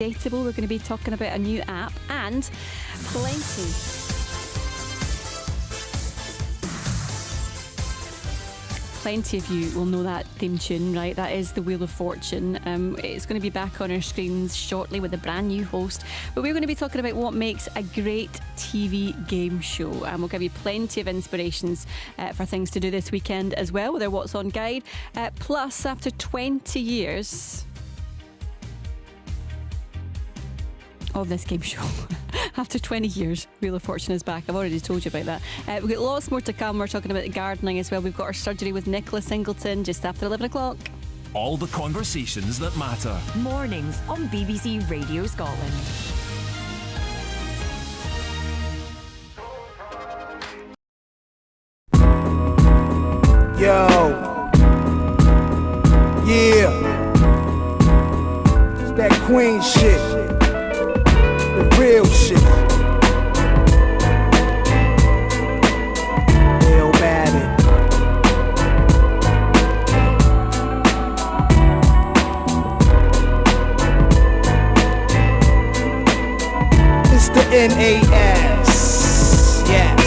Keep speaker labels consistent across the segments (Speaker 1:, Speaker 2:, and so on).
Speaker 1: Dateable. We're going to be talking about a new app and Plenty of you will know that theme tune, right? That is the Wheel of Fortune. It's going to be back on our screens shortly with a brand new host. But we're going to be talking about what makes a great TV game show. And we'll give you plenty of inspirations for things to do this weekend as well with our What's On guide. Plus, after 20 years of this game show. After 20 years, Wheel of Fortune is back. I've already told you about that. We've got lots more to come. We're talking about gardening as well. We've got our surgery with Nicola Singleton just after 11 o'clock.
Speaker 2: All the conversations that matter.
Speaker 3: Mornings on BBC Radio Scotland.
Speaker 4: Yo. Yeah. It's that Queen shit. The real shit. Illmatic. It's the NAS. Yes.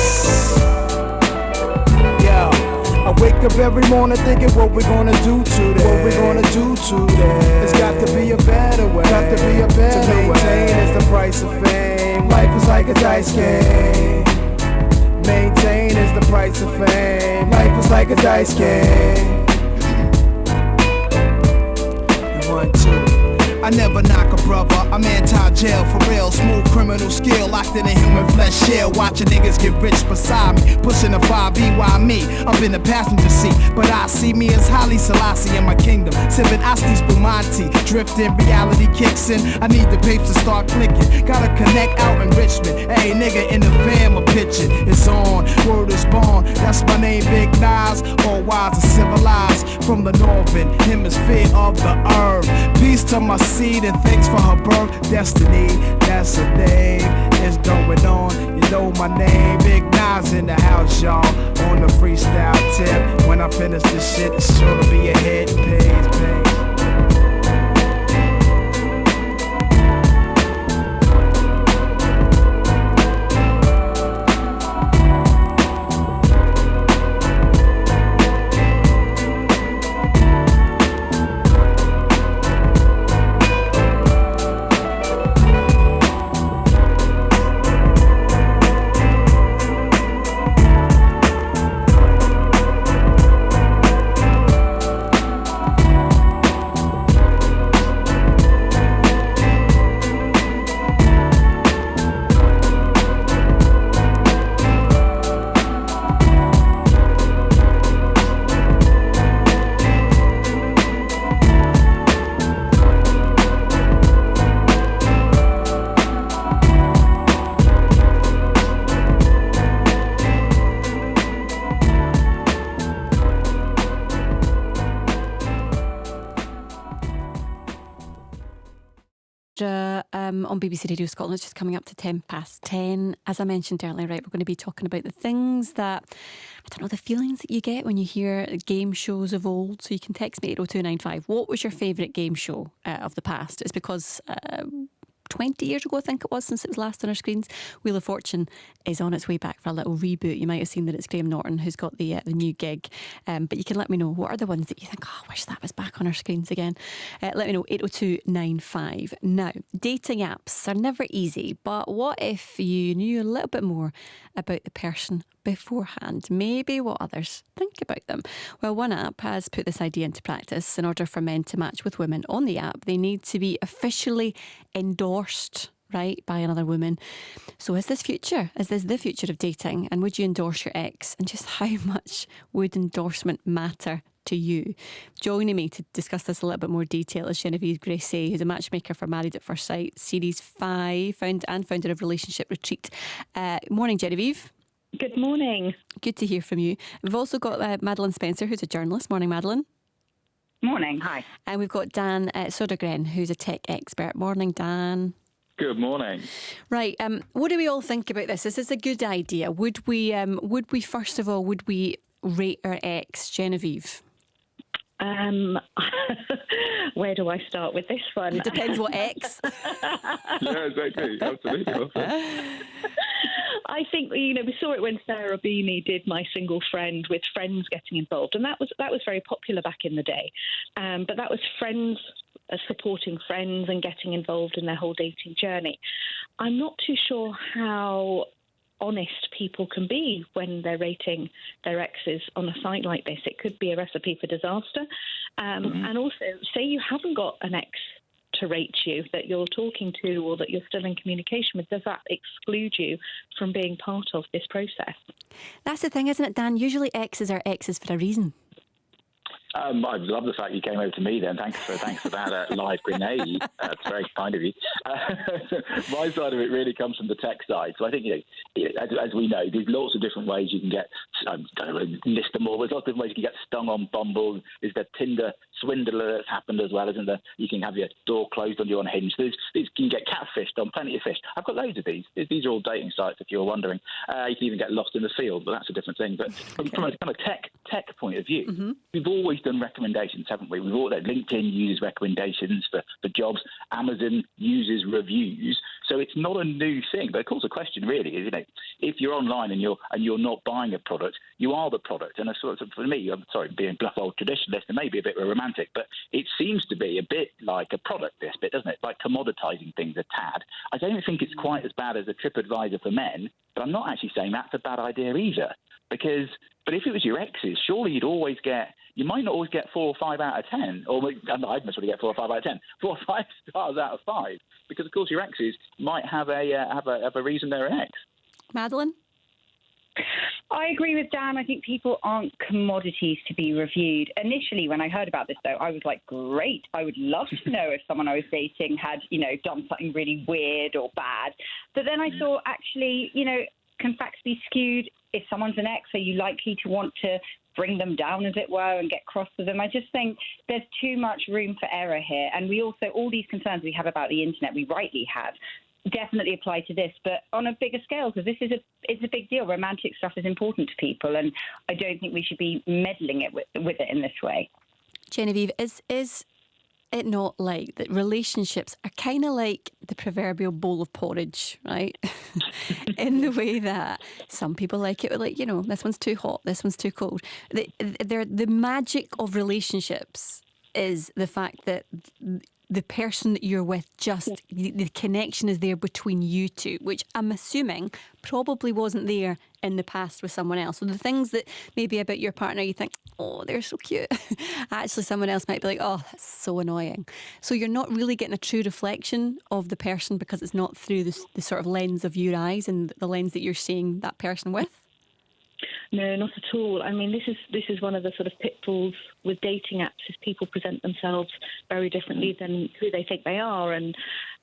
Speaker 4: Yo. I wake up every morning thinking what we're gonna do today. What we're gonna do today. It's got to be a better way. Got to be a better way. To maintain is the price of fame. Life is like a dice game. Maintain is the price of fame. Life is like a dice game. And 1, 2. I never knock a brother, I'm anti-jail for real. Smooth criminal skill, locked in a human flesh shell. Watching niggas get rich beside me, pushing a 5B, why me? Up in the passenger seat, but I see me as Haile Selassie in my kingdom. Sipping Asti Spumante, drifting, reality kicks in. I need the papes to start clicking. Gotta connect out in Richmond. Hey nigga in the fam, a picture, it's on. Word is born, that's my name, Big Nas. All wise and civilized from the northern hemisphere of the earth. Peace to my seed and thanks for her birth. Destiny, that's her name. It's going on, you know my name. Big Nas in the house, y'all. On the freestyle tip. When I finish this shit, it's sure to be a hit. Page.
Speaker 1: On BBC Radio Scotland. It's just coming up to 10:10. As I mentioned earlier, right, we're going to be talking about the things that, I don't know, the feelings that you get when you hear game shows of old. So you can text me 80295. What was your favourite game show of the past? It's because 20 years ago, I think it was, since it was last on our screens, Wheel of Fortune is on its way back for a little reboot. You might have seen that it's Graham Norton who's got the new gig. But you can let me know, what are the ones that you think, oh, I wish that was back on our screens again. Let me know, 80295. Now, dating apps are never easy, but what if you knew a little bit more about the person beforehand, maybe what others think about them? Well, one app has put this idea into practice. In order for men to match with women on the app, they need to be officially endorsed, right, by another woman. So is this future? Is this the future of dating? And would you endorse your ex? And just how much would endorsement matter to you? Joining me to discuss this a little bit more detail is Genevieve Gracey, who's a matchmaker for Married at First Sight, Series 5, founder of Relationship Retreat. Morning, Genevieve.
Speaker 5: Good morning.
Speaker 1: Good to hear from you. We've also got Madeline Spencer, who's a journalist. Morning, Madeline.
Speaker 5: Morning. Hi.
Speaker 1: And we've got Dan Sodergren, who's a tech expert. Morning, Dan.
Speaker 6: Good morning.
Speaker 1: Right. What do we all think about this? Is this a good idea? Would we first of all, would we rate our ex, Genevieve?
Speaker 5: Where do I start with this one?
Speaker 1: It depends what X.
Speaker 6: Yeah, exactly. Absolutely.
Speaker 5: I think, we saw it when Sarah Beanie did My Single Friend with friends getting involved, and that was very popular back in the day. But that was friends supporting friends and getting involved in their whole dating journey. I'm not too sure how honest people can be when they're rating their exes on a site like this. It could be a recipe for disaster. And also, say you haven't got an ex to rate you that you're talking to or that you're still in communication with, does that exclude you from being part of this process?
Speaker 1: That's the thing, isn't it, Dan? Usually exes are exes for a reason.
Speaker 6: I love the fact you came over to me then. Thanks for that live grenade. It's very kind of you. My side of it really comes from the tech side. So I think, as we know, there's lots of different ways you can get, I don't know, list them all. There's lots of different ways you can get stung on Bumble. There's the Tinder swindler that's happened as well, isn't there? You can have your door closed on you on Hinge. You can get catfished on Plenty of Fish. I've got loads of these. These are all dating sites, if you're wondering. You can even get lost in the field, but that's a different thing. But from a kind of tech point of view, we've always done recommendations, haven't we? We've all LinkedIn uses recommendations for jobs. Amazon uses reviews. So it's not a new thing. But of course, the question really is, if you're online and you're not buying a product, you are the product. And for me, I'm sorry, being bluff old traditionalist, and maybe a bit romantic, but it seems to be a bit like a product, this bit, doesn't it? Like commoditizing things a tad. I don't think it's quite as bad as a TripAdvisor for men, but I'm not actually saying that's a bad idea either. But if it was your exes, surely you might not always get 4 or 5 out of 10, or I'd necessarily get 4 or 5 out of 10, 4 or 5 stars out of 5, because of course your exes might have a reason they're an ex.
Speaker 1: Madeline?
Speaker 7: I agree with Dan. I think people aren't commodities to be reviewed. Initially, when I heard about this, though, I was like, great. I would love to know if someone I was dating had, done something really weird or bad. But then I thought, actually, can facts be skewed? If someone's an ex, are you likely to want to bring them down, as it were, and get cross with them? I just think there's too much room for error here. And we also, all these concerns we have about the internet, we rightly have, definitely apply to this, but on a bigger scale, because it's a big deal. Romantic stuff is important to people, and I don't think we should be meddling it with it in this way.
Speaker 1: Genevieve, is it not like that relationships are kind of like the proverbial bowl of porridge, right? In the way that some people like it, like, this one's too hot, this one's too cold. The magic of relationships is the fact that the person that you're with, just the connection is there between you two, which I'm assuming probably wasn't there in the past with someone else. So the things that maybe about your partner you think, oh, they're so cute, actually someone else might be like, oh, that's so annoying. So you're not really getting a true reflection of the person because it's not through the sort of lens of your eyes and the lens that you're seeing that person with.
Speaker 5: No, not at all. I mean, this is one of the sort of pitfalls with dating apps, is people present themselves very differently than who they think they are. And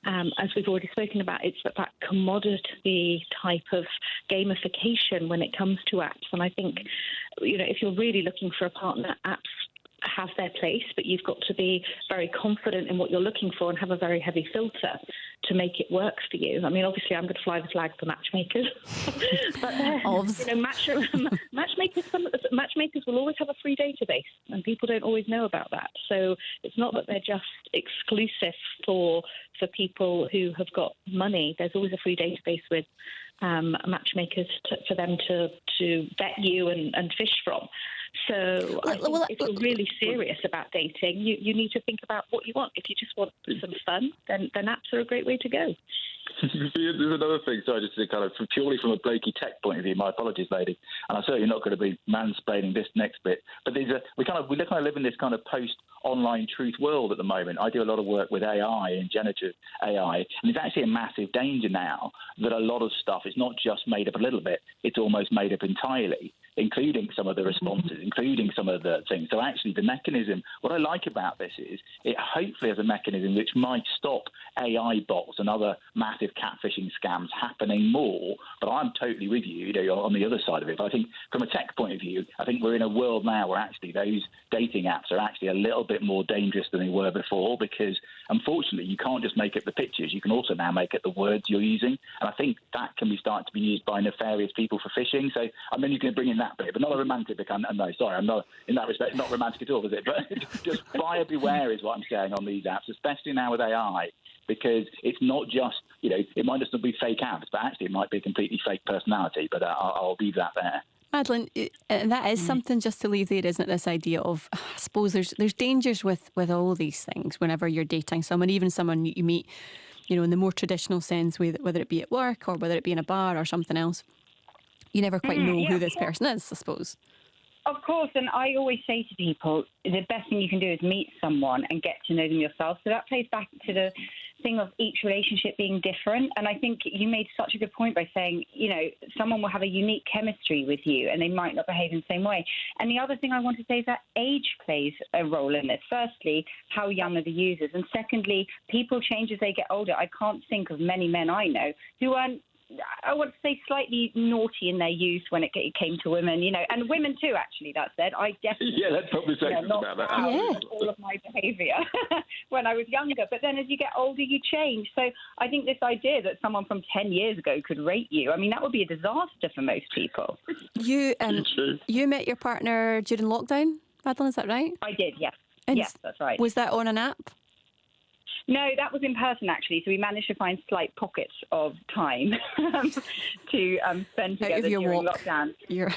Speaker 5: as we've already spoken about, it's that commodity type of gamification when it comes to apps. And I think, if you're really looking for a partner, apps have their place, but you've got to be very confident in what you're looking for and have a very heavy filter to make it work for you. I mean, obviously, I'm going to fly the flag for matchmakers, but matchmakers will always have a free database, and people don't always know about that. So it's not that they're just exclusive for people who have got money. There's always a free database with matchmakers for them to vet you and fish from. So I think if you're really serious about dating, you need to think about what you want. If you just want some fun, then apps are a great way to go.
Speaker 6: There's another thing, sorry, just to kind of purely from a blokey tech point of view, my apologies, lady, and I'm certainly not going to be mansplaining this next bit, but we kind of live in this kind of post-online truth world at the moment. I do a lot of work with AI and generative AI, and there's actually a massive danger now that a lot of stuff is not just made up a little bit, it's almost made up entirely, including some of the responses, including some of the things. So actually the mechanism, what I like about this is it hopefully has a mechanism which might stop AI bots and other massive catfishing scams happening more. But I'm totally with you, on the other side of it. But I think from a tech point of view, I think we're in a world now where actually those dating apps are actually a little bit more dangerous than they were before, because unfortunately, you can't just make up the pictures. You can also now make up the words you're using. And I think that can be started to be used by nefarious people for phishing. So I'm only going to bring in that bit, but not a romantic. No, sorry, I'm not, in that respect, not romantic at all, is it? But just buyer beware is what I'm saying on these apps, especially now with AI. Because it's not just, it might just not be fake apps, but actually it might be a completely fake personality. But I'll leave that there.
Speaker 1: Madeline, and that is something just to leave there, isn't it? This idea of, I suppose there's dangers with all these things whenever you're dating someone, even someone you meet, in the more traditional sense, whether it be at work or whether it be in a bar or something else. You never quite know who this person is, I suppose.
Speaker 7: Of course, and I always say to people, the best thing you can do is meet someone and get to know them yourself. So that plays back to the thing of each relationship being different. And I think you made such a good point by saying, someone will have a unique chemistry with you and they might not behave in the same way. And the other thing I want to say is that age plays a role in this. Firstly, how young are the users? And secondly, people change as they get older. I can't think of many men I know who aren't, I want to say, slightly naughty in their youth when it came to women, and women too, actually, that said. I definitely...
Speaker 6: Yeah, let's probably say something about that.
Speaker 7: All of my behaviour when I was younger. But then as you get older, you change. So I think this idea that someone from 10 years ago could rate you, that would be a disaster for most people.
Speaker 1: You met your partner during lockdown, Madeline, is that right?
Speaker 7: I did, yes.
Speaker 1: And
Speaker 7: yes, that's right.
Speaker 1: Was that on an app?
Speaker 7: No, that was in person, actually. So we managed to find slight pockets of time to spend together during lockdown.
Speaker 1: Your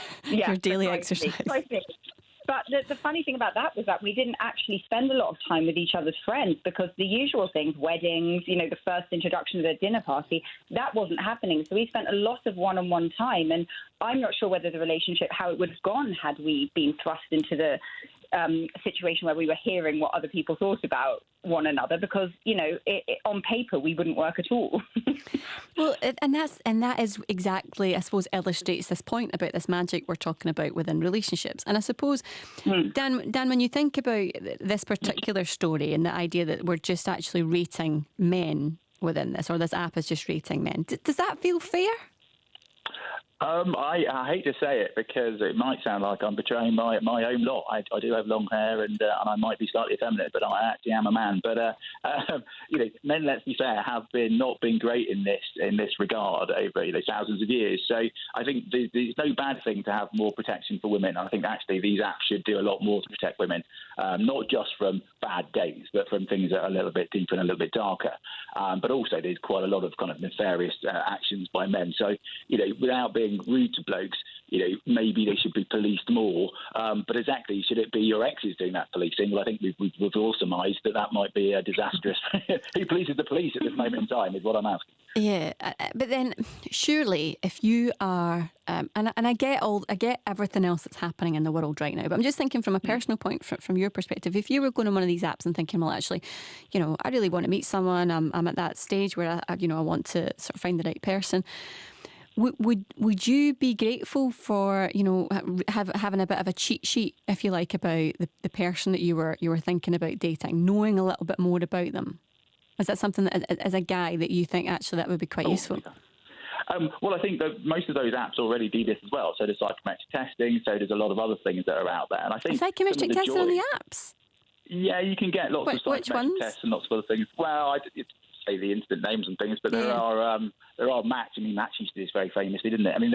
Speaker 1: daily exercise.
Speaker 7: But the funny thing about that was that we didn't actually spend a lot of time with each other's friends because the usual things, weddings, the first introduction to the dinner party, that wasn't happening. So we spent a lot of one-on-one time. And I'm not sure whether the relationship, how it would have gone had we been thrust into the situation where we were hearing what other people thought about one another, because on paper we wouldn't work at all.
Speaker 1: Well, and that is exactly, I suppose, illustrates this point about this magic we're talking about within relationships. And I suppose, Dan, when you think about this particular story and the idea that we're just actually rating men within this, or this app is just rating men, does that feel fair?
Speaker 6: I hate to say it because it might sound like I'm betraying my own lot. I do have long hair and I might be slightly effeminate, but I actually am a man. But men, let's be fair, have not been great in this regard over thousands of years. So I think there's no bad thing to have more protection for women. I think actually these apps should do a lot more to protect women, not just from bad dates, but from things that are a little bit deeper and a little bit darker. But also there's quite a lot of kind of nefarious actions by men. So without being rude to blokes, maybe they should be policed more. But exactly, should it be your exes doing that policing? Well, I think we've all surmised that might be a disastrous. Who polices the police at this moment in time is what I'm asking.
Speaker 1: Yeah, but then surely if you are, and I get everything else that's happening in the world right now, but I'm just thinking from a personal point, from your perspective, if you were going on one of these apps and thinking, well, actually, I really want to meet someone, I'm at that stage where I want to sort of find the right person. Would you be grateful for having a bit of a cheat sheet, if you like, about the person that you were thinking about dating, knowing a little bit more about them? Is that something that, as a guy, that you think actually that would be quite useful?
Speaker 6: Well, I think that most of those apps already do this as well. So there's psychometric testing. So there's a lot of other things that are out there. And I think
Speaker 1: psychometric testing on the apps.
Speaker 6: Yeah, you can get lots of psychometric tests and lots of other things. Well, it's say the instant names and things, but there are Match. I mean, Match used to do this very famously, didn't it? I mean,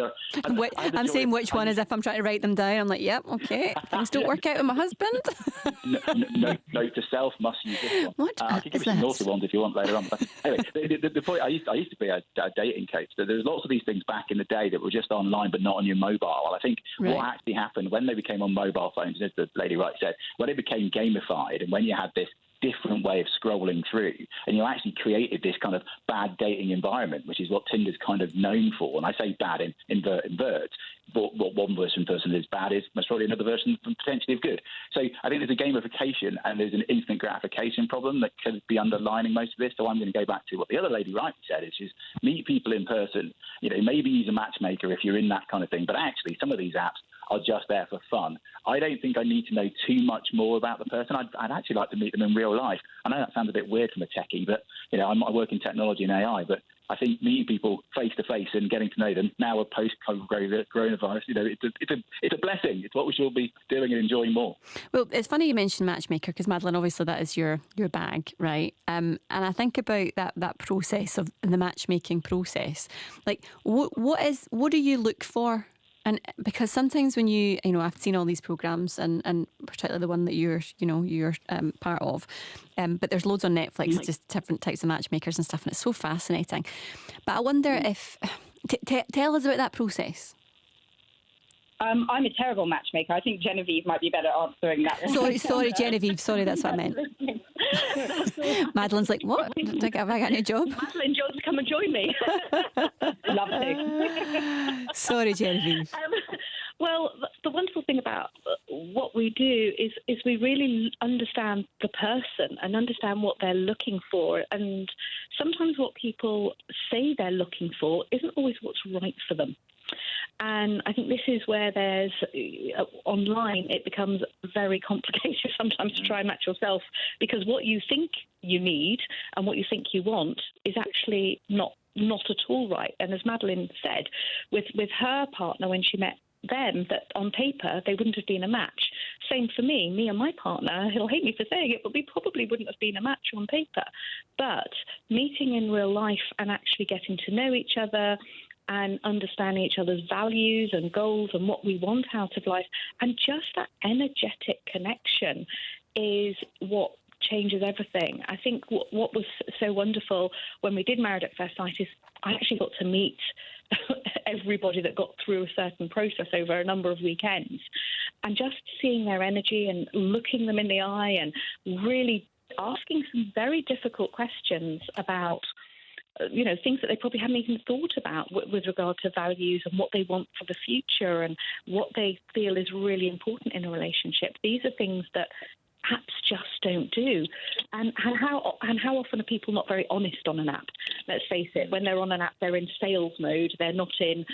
Speaker 1: I'm saying which one as if I'm trying to write them down. I'm like, yep, okay. Things don't work out with my husband.
Speaker 6: Note to self, must use this one.
Speaker 1: What
Speaker 6: I can give you some naughty ones if you want later on. But anyway, the point, I used to be a dating coach. So there was lots of these things back in the day that were just online but not on your mobile. And I think what actually happened when they became on mobile phones, as the lady right said, when it became gamified and when you had this different way of scrolling through, and you actually created this kind of bad dating environment, which is what Tinder's kind of known for. And I say bad in inverts. What one person is bad is most probably another version potentially of good. So I think there's a gamification and there's an instant gratification problem that could be underlining most of this. So I'm going to go back to what the other lady rightly said, which is meet people in person. Maybe use a matchmaker if you're in that kind of thing. But actually, some of these apps are just there for fun. I don't think I need to know too much more about the person. I'd actually like to meet them in real life. I know that sounds a bit weird from a techie, but I work in technology and AI, but I think meeting people face to face and getting to know them now, a post-coronavirus, it's a blessing. It's what we should all be doing and enjoying more.
Speaker 1: Well, it's funny you mentioned Matchmaker, because Madeline, obviously that is your bag, right? And I think about that process of the matchmaking process. Like, what do you look for? And because sometimes when I've seen all these programs, and particularly the one that you're part of, but there's loads on Netflix, just different types of matchmakers and stuff, and it's so fascinating. But I wonder if tell us about that process.
Speaker 7: I'm a terrible matchmaker. I think Genevieve might be better answering that one.
Speaker 1: Sorry, Genevieve. Sorry, that's what I meant. Madeline's like, what? Have I got a job?
Speaker 5: Madeline, Jones, come and join me.
Speaker 7: Love to.
Speaker 1: Sorry, Genevieve.
Speaker 5: Well, the wonderful thing about what we do is we really understand the person and understand what they're looking for. And sometimes what people say they're looking for isn't always what's right for them. And I think this is where there's online, it becomes very complicated sometimes to try and match yourself, because what you think you need and what you think you want is actually not at all right. And as Madeline said, with her partner, when she met them, that on paper they wouldn't have been a match. Same for me and my partner, he'll hate me for saying it, but we probably wouldn't have been a match on paper. But meeting in real life and actually getting to know each other and understanding each other's values and goals and what we want out of life, and just that energetic connection is what changes everything. I think what was so wonderful when we did Married at First Sight is I actually got to meet everybody that got through a certain process over a number of weekends, and just seeing their energy and looking them in the eye and really asking some very difficult questions about things that they probably hadn't even thought about with regard to values and what they want for the future and what they feel is really important in a relationship. These are things that apps just don't do. And how often are people not very honest on an app? Let's face it, when they're on an app, they're in sales mode. They're not in,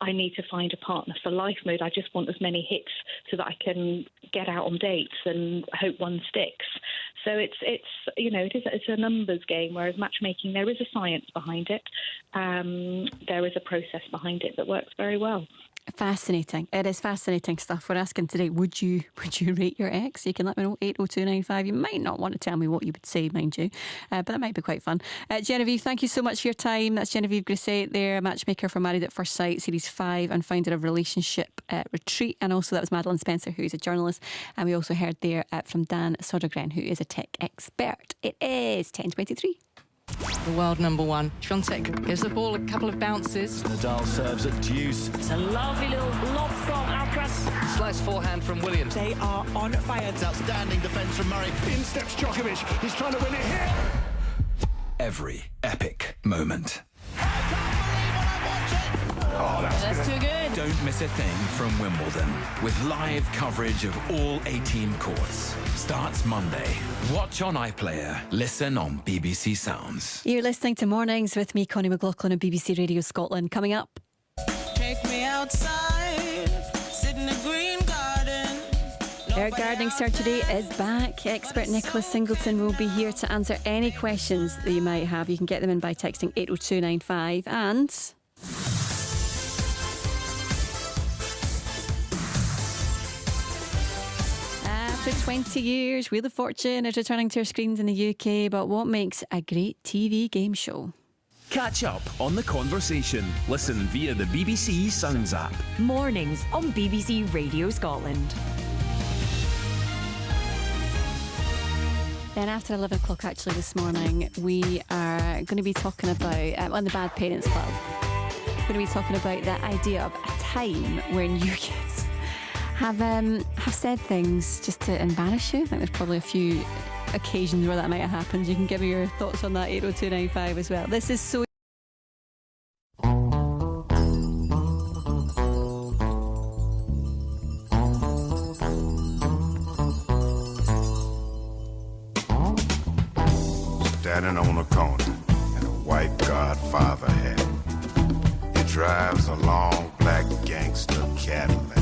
Speaker 5: I need to find a partner for life mode. I just want as many hits so that I can get out on dates and hope one sticks. So it's a numbers game, whereas matchmaking, there is a science behind it. There is a process behind it that works very well.
Speaker 1: Fascinating. It is fascinating stuff. We're asking today, would you rate your ex? You can let me know, 80295. You might not want to tell me what you would say, mind you, but that might be quite fun. Genevieve, thank you so much for your time. That's Genevieve Grisset there, a matchmaker for Married at First Sight, Series 5, and founder of Relationship Retreat. And also that was Madeline Spencer, who is a journalist. And we also heard there from Dan Sodergren, who is a tech expert. It is 10:23.
Speaker 8: The world number one. Świątek gives the ball a couple of bounces.
Speaker 2: Nadal serves at deuce.
Speaker 9: It's a lovely little lob from Alcaraz.
Speaker 8: Slice forehand from Williams.
Speaker 9: They are on fire.
Speaker 10: It's outstanding defence from Murray. In steps Djokovic. He's trying to win it here.
Speaker 2: Every epic moment.
Speaker 10: Oh,
Speaker 9: That's too good.
Speaker 2: Don't miss a thing from Wimbledon, with live coverage of all 18 courts. Starts Monday. Watch on iPlayer. Listen on BBC Sounds.
Speaker 1: You're listening to Mornings with me, Connie McLaughlin, on BBC Radio Scotland. Coming up.
Speaker 11: Take me outside, sit in the green garden.
Speaker 1: Our gardening Saturday is back. Expert Nicholas Singleton will be here to answer any questions that you might have. You can get them in by texting 80295 and... After 20 years, Wheel of Fortune is returning to our screens in the UK, but what makes a great TV game show?
Speaker 2: Catch up on the conversation. Listen via the BBC Sounds app.
Speaker 3: Mornings on BBC Radio Scotland.
Speaker 1: Then after 11 o'clock actually this morning, we are going to be talking about, on the Bad Parents Club, we're going to be talking about the idea of a time when you kids have said things just to embarrass you. I think there's probably a few occasions where that might have happened. You can give me your thoughts on that, 80295 as well. This is so...
Speaker 12: Standing on a corner in a white Godfather hat. He drives a long black gangster Cadillac.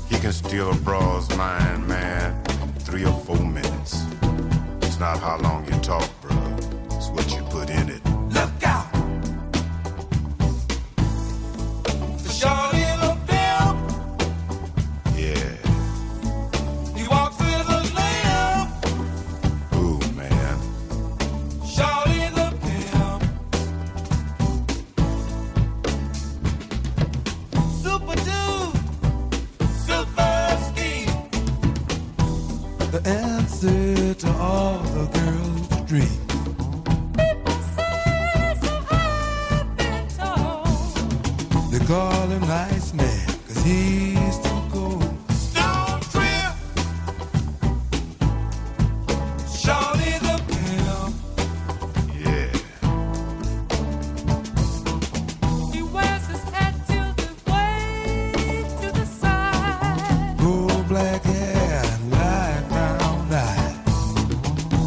Speaker 12: He can steal a broad's mind, man, in 3 or 4 minutes. It's not how long you talk, bro. It's what you put in it. Look out!
Speaker 13: street. They call him Nice Man, 'cause he's too cold. Stone Trip, Shorty the pimp.
Speaker 12: Yeah.
Speaker 13: He wears his hat tilted way to the side. Gold black hair and light brown eyes.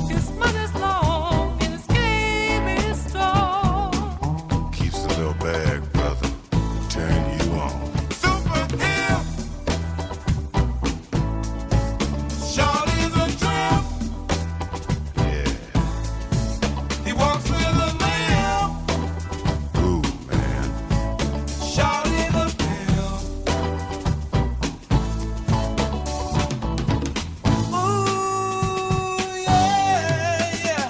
Speaker 13: His money's long and his game is strong.
Speaker 12: Keeps a little bag, brother. Turn you on.
Speaker 13: Super hip. Shorty's a tramp.
Speaker 12: Yeah.
Speaker 13: He walks with a limp.
Speaker 12: Ooh, man.
Speaker 13: Shorty the pimp. Ooh, yeah, yeah.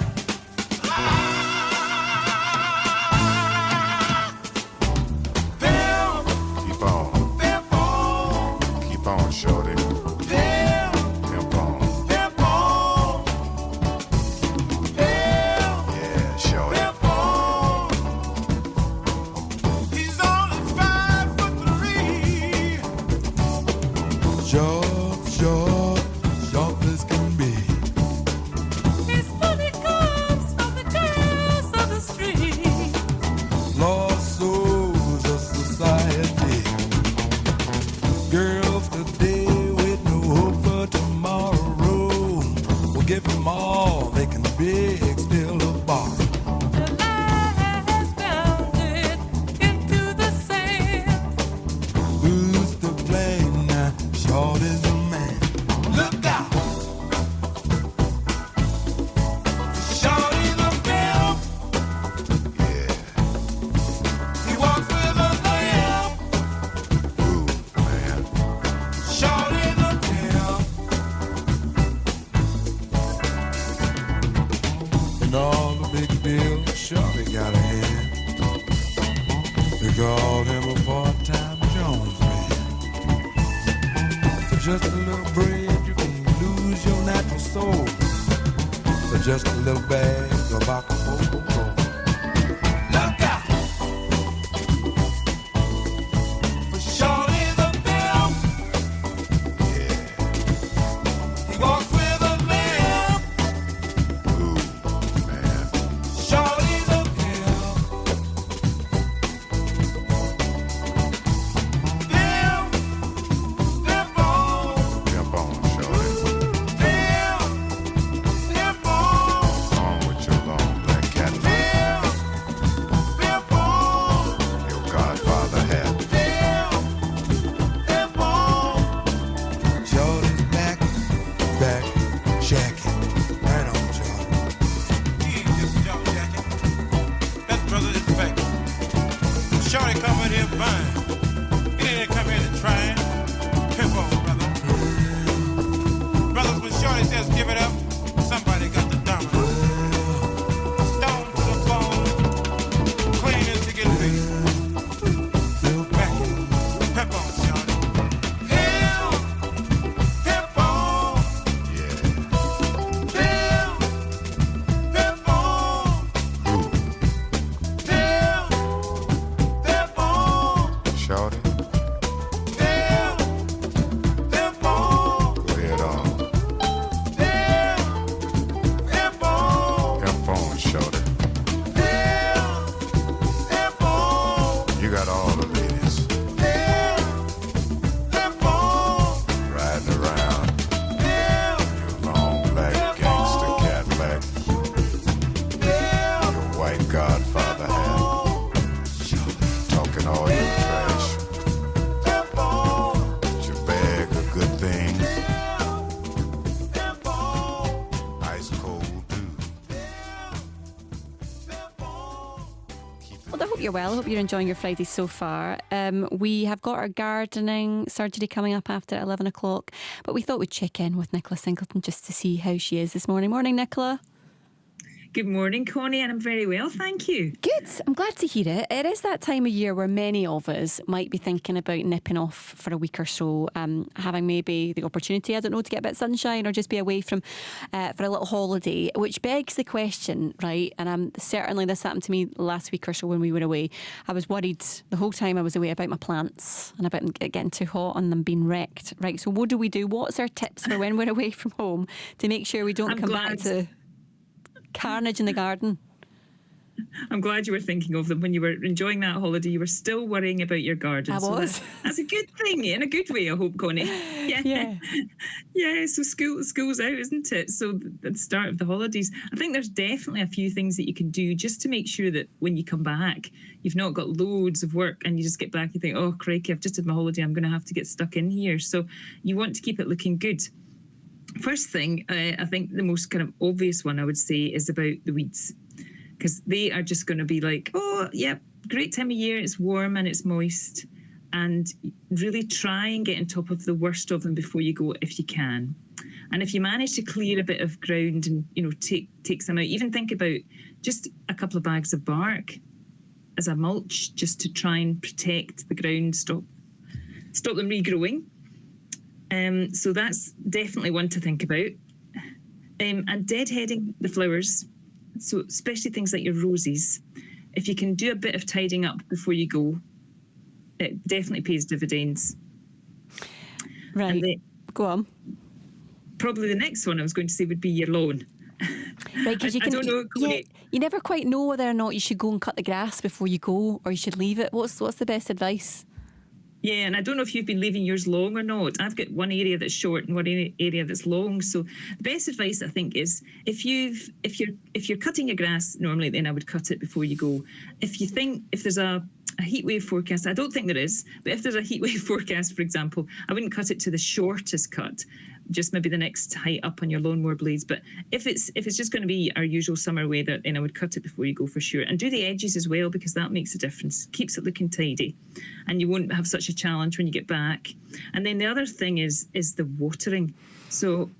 Speaker 13: Pimp,
Speaker 12: Keep on.
Speaker 13: pimp on,
Speaker 12: Keep on, shorty.
Speaker 13: pimp,
Speaker 12: Pimp on.
Speaker 13: pimp on. Pimp,
Speaker 12: Yeah, shorty.
Speaker 13: pimp on. He's only 5'3". Short as can be. His money comes from the girls of the street. Lost souls of society. Girls today with no hope for tomorrow. We'll give them all they can beg, still a bar. The lie has bounded into the sand. Who's to blame now? Short is the man. Look out! Shorty the pimp.
Speaker 12: Yeah.
Speaker 13: He walks with a limp.
Speaker 12: Ooh, man.
Speaker 13: Shorty the pimp. And all the big bills Shorty got a hand. They called him a part-time Jones man. For just a little bread, you can lose your natural soul. For just a little bag of Acapulco gold. Look out! For Shorty the pimp.
Speaker 12: Yeah.
Speaker 13: He walks with a limp.
Speaker 12: Ooh, man.
Speaker 13: Shorty the pimp. Pimp, pimp on,
Speaker 12: Pimp on, shorty.
Speaker 13: pimp, pimp on,
Speaker 12: On with your long black Cadillac.
Speaker 13: pimp, pimp on,
Speaker 12: Your Godfather hat.
Speaker 13: pimp, pimp on. Shorty's back, Jackie. Right on, Shorty.
Speaker 14: He ain't just a jump jacket. That brother is fake. Shorty come in here fine. He didn't come here to try. Pimp on, brother. Brothers, when Shorty says give it up, somebody got the dominance. Stone to the bone, clean as to get beat. Back it. Pimp on, Shorty.
Speaker 13: Pimp, pimp on,
Speaker 12: Yeah.
Speaker 13: pimp, pimp on,
Speaker 12: Ooh,
Speaker 13: pimp, pimp on,
Speaker 12: shorty.
Speaker 13: pimp, pimp on,
Speaker 12: Go ahead on.
Speaker 13: pimp, pimp on,
Speaker 12: Pimp on, shorty.
Speaker 13: pimp, pimp on,
Speaker 12: You got all the ladies
Speaker 13: pimp, pimp on,
Speaker 12: riding around.
Speaker 13: pimp,
Speaker 12: Your long black gangster Cadillac. Your white Godfather hat. Talking all your trash.
Speaker 13: pimp on,
Speaker 12: With your bag of good things.
Speaker 13: pimp on.
Speaker 12: Ice cold dude.
Speaker 1: Well, I hope you're well. I hope you're enjoying your Friday so far. We have got our gardening surgery coming up after 11 o'clock, but we thought we'd check in with Nicola Singleton just to see how she is this morning. Morning, Nicola.
Speaker 15: Good morning, Connie, and I'm very well, thank you.
Speaker 1: Good. I'm glad to hear it. It is that time of year where many of us might be thinking about nipping off for a week or so, having maybe the opportunity, I don't know, to get a bit of sunshine or just be away from for a little holiday, which begs the question, right? And certainly this happened to me last week or so when we were away. I was worried the whole time I was away about my plants and about it getting too hot and them being wrecked, right? So what do we do? What's our tips for when we're away from home to make sure we don't come back to carnage in the garden?
Speaker 15: I'm glad you were thinking of them when you were enjoying that holiday. You were still worrying about your garden.
Speaker 1: I was.
Speaker 15: So that's a good thing, in a good way, I hope, Connie. Yeah. So school's out, isn't it? So at the start of the holidays, I think there's definitely a few things that you can do just to make sure that when you come back, you've not got loads of work and you just get back and think, oh, crikey, I've just had my holiday. I'm going to have to get stuck in here. So you want to keep it looking good. First thing, I think the most kind of obvious one I would say is about the weeds, because they are just going to be like, oh, yeah, great time of year, it's warm and it's moist, and really try and get on top of the worst of them before you go if you can. And if you manage to clear a bit of ground and, take some out, even think about just a couple of bags of bark as a mulch just to try and protect the ground, stop them regrowing. So that's definitely one to think about. And deadheading the flowers, so especially things like your roses, if you can do a bit of tidying up before you go, it definitely pays dividends.
Speaker 1: Right. Go on.
Speaker 15: Probably the next one I was going to say would be your lawn.
Speaker 1: Right, because you never quite know whether or not you should go and cut the grass before you go, or you should leave it. What's the best advice?
Speaker 15: Yeah, and I don't know if you've been leaving yours long or not. I've got one area that's short and one area that's long. So the best advice I think is if you're cutting your grass normally, then I would cut it before you go. If there's a heat wave forecast, I don't think there is, but if there's a heat wave forecast, for example, I wouldn't cut it to the shortest cut, just maybe the next height up on your lawnmower blades. But if it's just going to be our usual summer weather, then I would cut it before you go for sure. And do the edges as well, because that makes a difference, keeps it looking tidy, and you won't have such a challenge when you get back. And then the other thing is the watering. So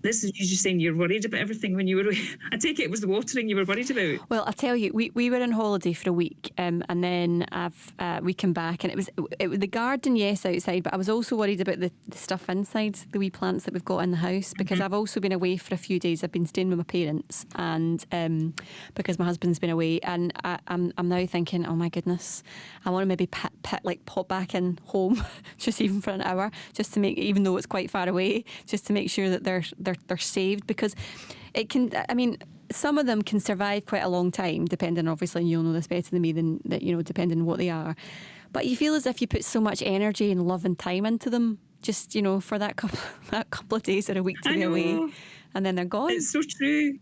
Speaker 15: this is you just saying you're worried about everything when you were away. I take it was the watering you were worried about.
Speaker 1: Well, I'll tell you, we were on holiday for a week, and then we came back, and it was the garden, yes, outside, but I was also worried about the stuff inside, the wee plants that we've got in the house, because I've also been away for a few days. I've been staying with my parents, and because my husband's been away, and I'm now thinking, oh my goodness, I want to maybe pop back in home just even for an hour, just to make, even though it's quite far away, just to make sure that they're saved, because it can, I mean, some of them can survive quite a long time, depending, obviously, and you'll know this better than me, than that, depending on what they are. But you feel as if you put so much energy and love and time into them, just for that couple of days or a week to be away, and then they're gone.
Speaker 15: It's so true.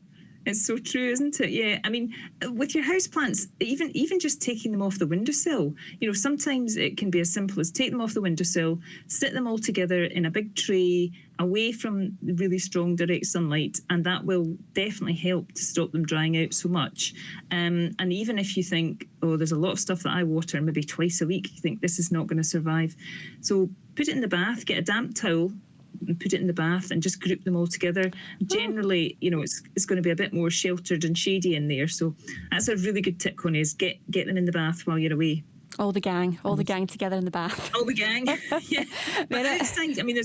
Speaker 15: It's so true, isn't it? Yeah. I mean, with your houseplants, even just taking them off the windowsill, sometimes it can be as simple as take them off the windowsill, sit them all together in a big tray away from really strong direct sunlight, and that will definitely help to stop them drying out so much. And even if you think, oh, there's a lot of stuff that I water maybe twice a week, you think this is not going to survive. So put it in the bath, get a damp towel, and put it in the bath and just group them all together. Generally, it's going to be a bit more sheltered and shady in there. So that's a really good tip, Connie, is get them in the bath while you're away.
Speaker 1: All the gang together in the bath.
Speaker 15: All the gang, yeah. But outside, I mean,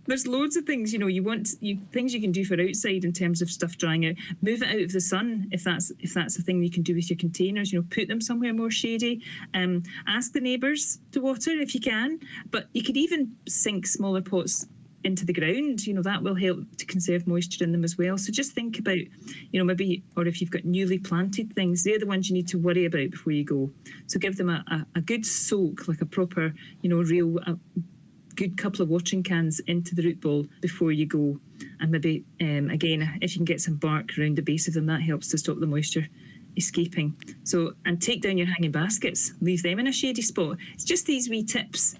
Speaker 15: there's loads of things, things you can do for outside in terms of stuff drying out. Move it out of the sun if that's a thing you can do with your containers. Put them somewhere more shady. Ask the neighbours to water if you can, but you could even sink smaller pots into the ground. That will help to conserve moisture in them as well. So just think about, maybe, or if you've got newly planted things, they're the ones you need to worry about before you go. So give them a good soak, like a proper, good couple of watering cans into the root ball before you go. And maybe, again, if you can get some bark around the base of them, that helps to stop the moisture escaping. So, and take down your hanging baskets, leave them in a shady spot. It's just these wee tips,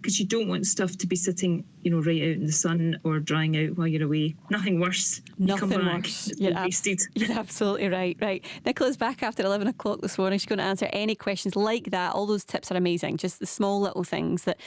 Speaker 15: because you don't want stuff to be sitting right out in the sun or drying out while you're away. Nothing worse.
Speaker 1: Nothing
Speaker 15: you come back,
Speaker 1: worse.
Speaker 15: it's been wasted.
Speaker 1: You're absolutely right. Right. Nicola's back after 11 o'clock this morning. She's going to answer any questions like that. All those tips are amazing. Just the small little things that,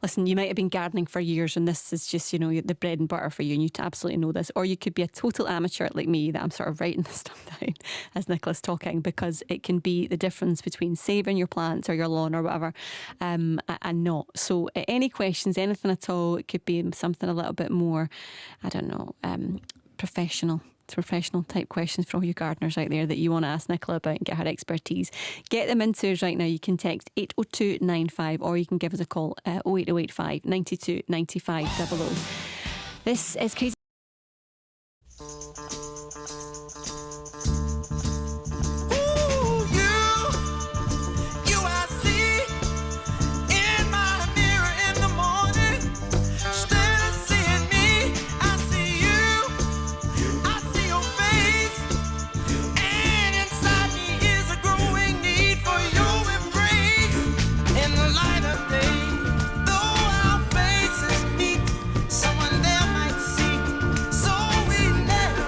Speaker 1: listen, you might have been gardening for years and this is just, the bread and butter for you and you absolutely know this. Or you could be a total amateur like me, that I'm sort of writing this stuff down as Nicola's talking, because it can be the difference between saving your plants or your lawn or whatever and not. So any questions, anything at all, it could be something a little bit more, I don't know, professional type questions for all you gardeners out there that you want to ask Nicola about and get her expertise. Get them into us right now. You can text 80295 or you can give us a call 08085 92 95 00. This is Crazy.
Speaker 11: Someone there might see, so we never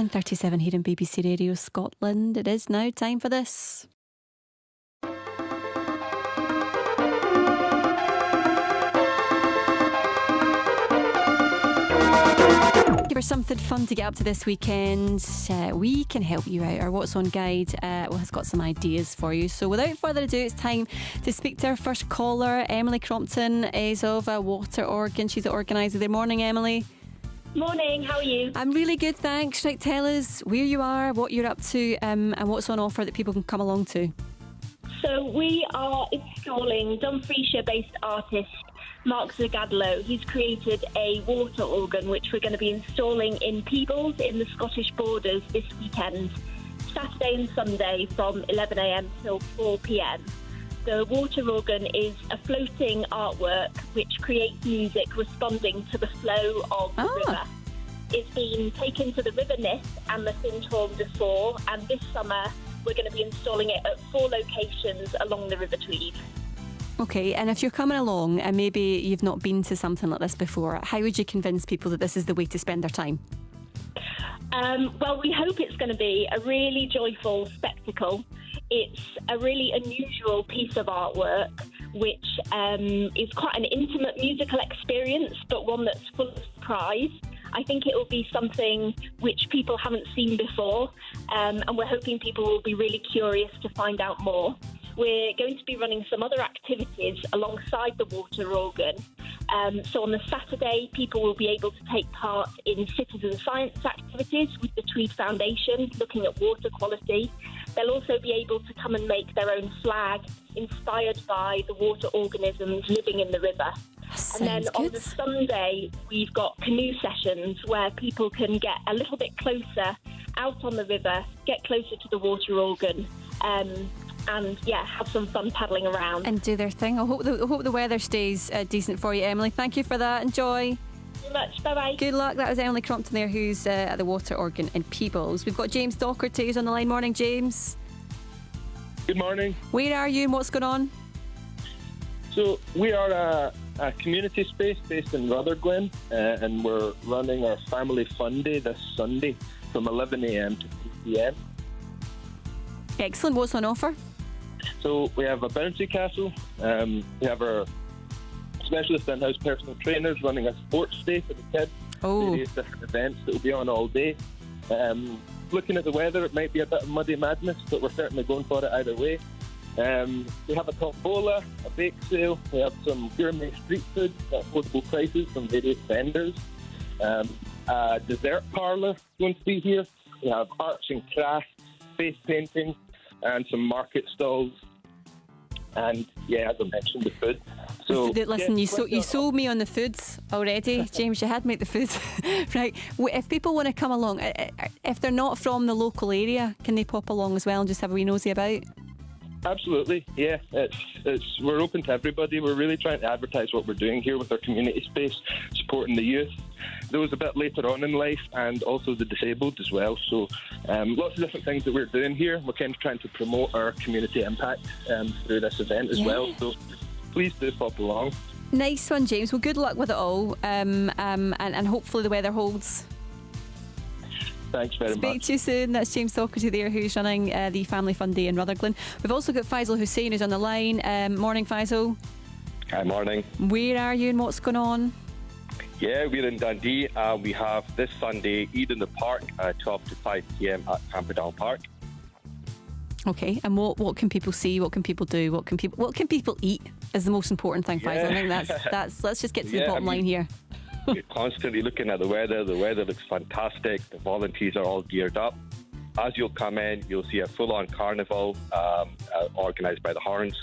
Speaker 1: .37 here in BBC Radio Scotland. It is now time for this. For something fun to get up to this weekend, we can help you out. Our What's On guide has got some ideas for you. So without further ado, it's time to speak to our first caller. Emily Crompton is of Water Organ. She's the organiser. Good morning, Emily.
Speaker 16: Morning, how are you?
Speaker 1: I'm really good, thanks. Right, tell us where you are, what you're up to, and what's on offer that people can come along to.
Speaker 16: So we are installing Dumfriesshire-based artist Mark Zagadlo. He's created a water organ which we're going to be installing in Peebles in the Scottish Borders this weekend, Saturday and Sunday from 11am till 4pm. The water organ is a floating artwork which creates music responding to the flow of the river. It's been taken to the River Nith and the Findhorn before, and this summer we're going to be installing it at 4 locations along the River Tweed.
Speaker 1: Okay, and if you're coming along and maybe you've not been to something like this before, how would you convince people that this is the way to spend their time?
Speaker 16: Well, we hope it's going to be a really joyful spectacle. It's a really unusual piece of artwork, which is quite an intimate musical experience, but one that's full of surprise. I think it will be something which people haven't seen before, and we're hoping people will be really curious to find out more. We're going to be running some other activities alongside the water organ. So on the Saturday, people will be able to take part in citizen science activities with the Tweed Foundation, looking at water quality. They'll also be able to come and make their own flag inspired by the water organisms living in the river. And then on the Sunday, we've got canoe sessions where people can get a little bit closer out on the river, get closer to the water organ, and have some fun paddling around.
Speaker 1: And do their thing. I hope the weather stays decent for you, Emily. Thank you for that. Enjoy.
Speaker 16: Very much. Bye-bye.
Speaker 1: Good luck. That was Emily Crompton there, who's at the water organ in Peebles. We've got James Docherty who's on the line. Morning, James.
Speaker 17: Good morning.
Speaker 1: Where are you and what's going on?
Speaker 17: So we are a community space based in Rutherglen, and we're running our Family Fun Day this Sunday from 11 a.m. to 2 p.m.
Speaker 1: Excellent. What's on offer?
Speaker 17: So we have a bouncy castle. We have our specialist in-house personal trainers running a sports day for the kids. Various different events that will be on all day. Looking at the weather, it might be a bit of muddy madness, but we're certainly going for it either way. We have a tombola, a bake sale. We have some gourmet street food at affordable prices from various vendors. A dessert parlour going to be here. We have arts and crafts, face painting, and some market stalls. And as I mentioned, the food. So
Speaker 1: listen, you sold me on the foods already, James. You had me at the foods, right? If people want to come along, if they're not from the local area, can they pop along as well and just have a wee nosy about?
Speaker 17: Absolutely, yeah. We're open to everybody. We're really trying to advertise what we're doing here with our community space, supporting the youth, those a bit later on in life, and also the disabled as well. So lots of different things that we're doing here. We're kind of trying to promote our community impact through this event as well. So please do pop along.
Speaker 1: Nice one, James. Well, good luck with it all, and hopefully the weather holds.
Speaker 17: Thanks very much.
Speaker 1: Speak to you soon. That's James Docherty there, who's running the Family Fun Day in Rutherglen. We've also got Faisal Hussein, who's on the line. Morning, Faisal.
Speaker 18: Hi, morning.
Speaker 1: Where are you and what's going on?
Speaker 18: Yeah, we're in Dundee. We have this Sunday Eid in the Park, 12 to 5 p.m. at Camperdown Park.
Speaker 1: Okay, and what can people see? What can people do? What can people eat? Is the most important thing, Faisal. I think that's. Let's just get to the bottom line here.
Speaker 18: We're constantly looking at the weather. The weather looks fantastic. The volunteers are all geared up. As you'll come in, you'll see a full-on carnival organised by the Horns.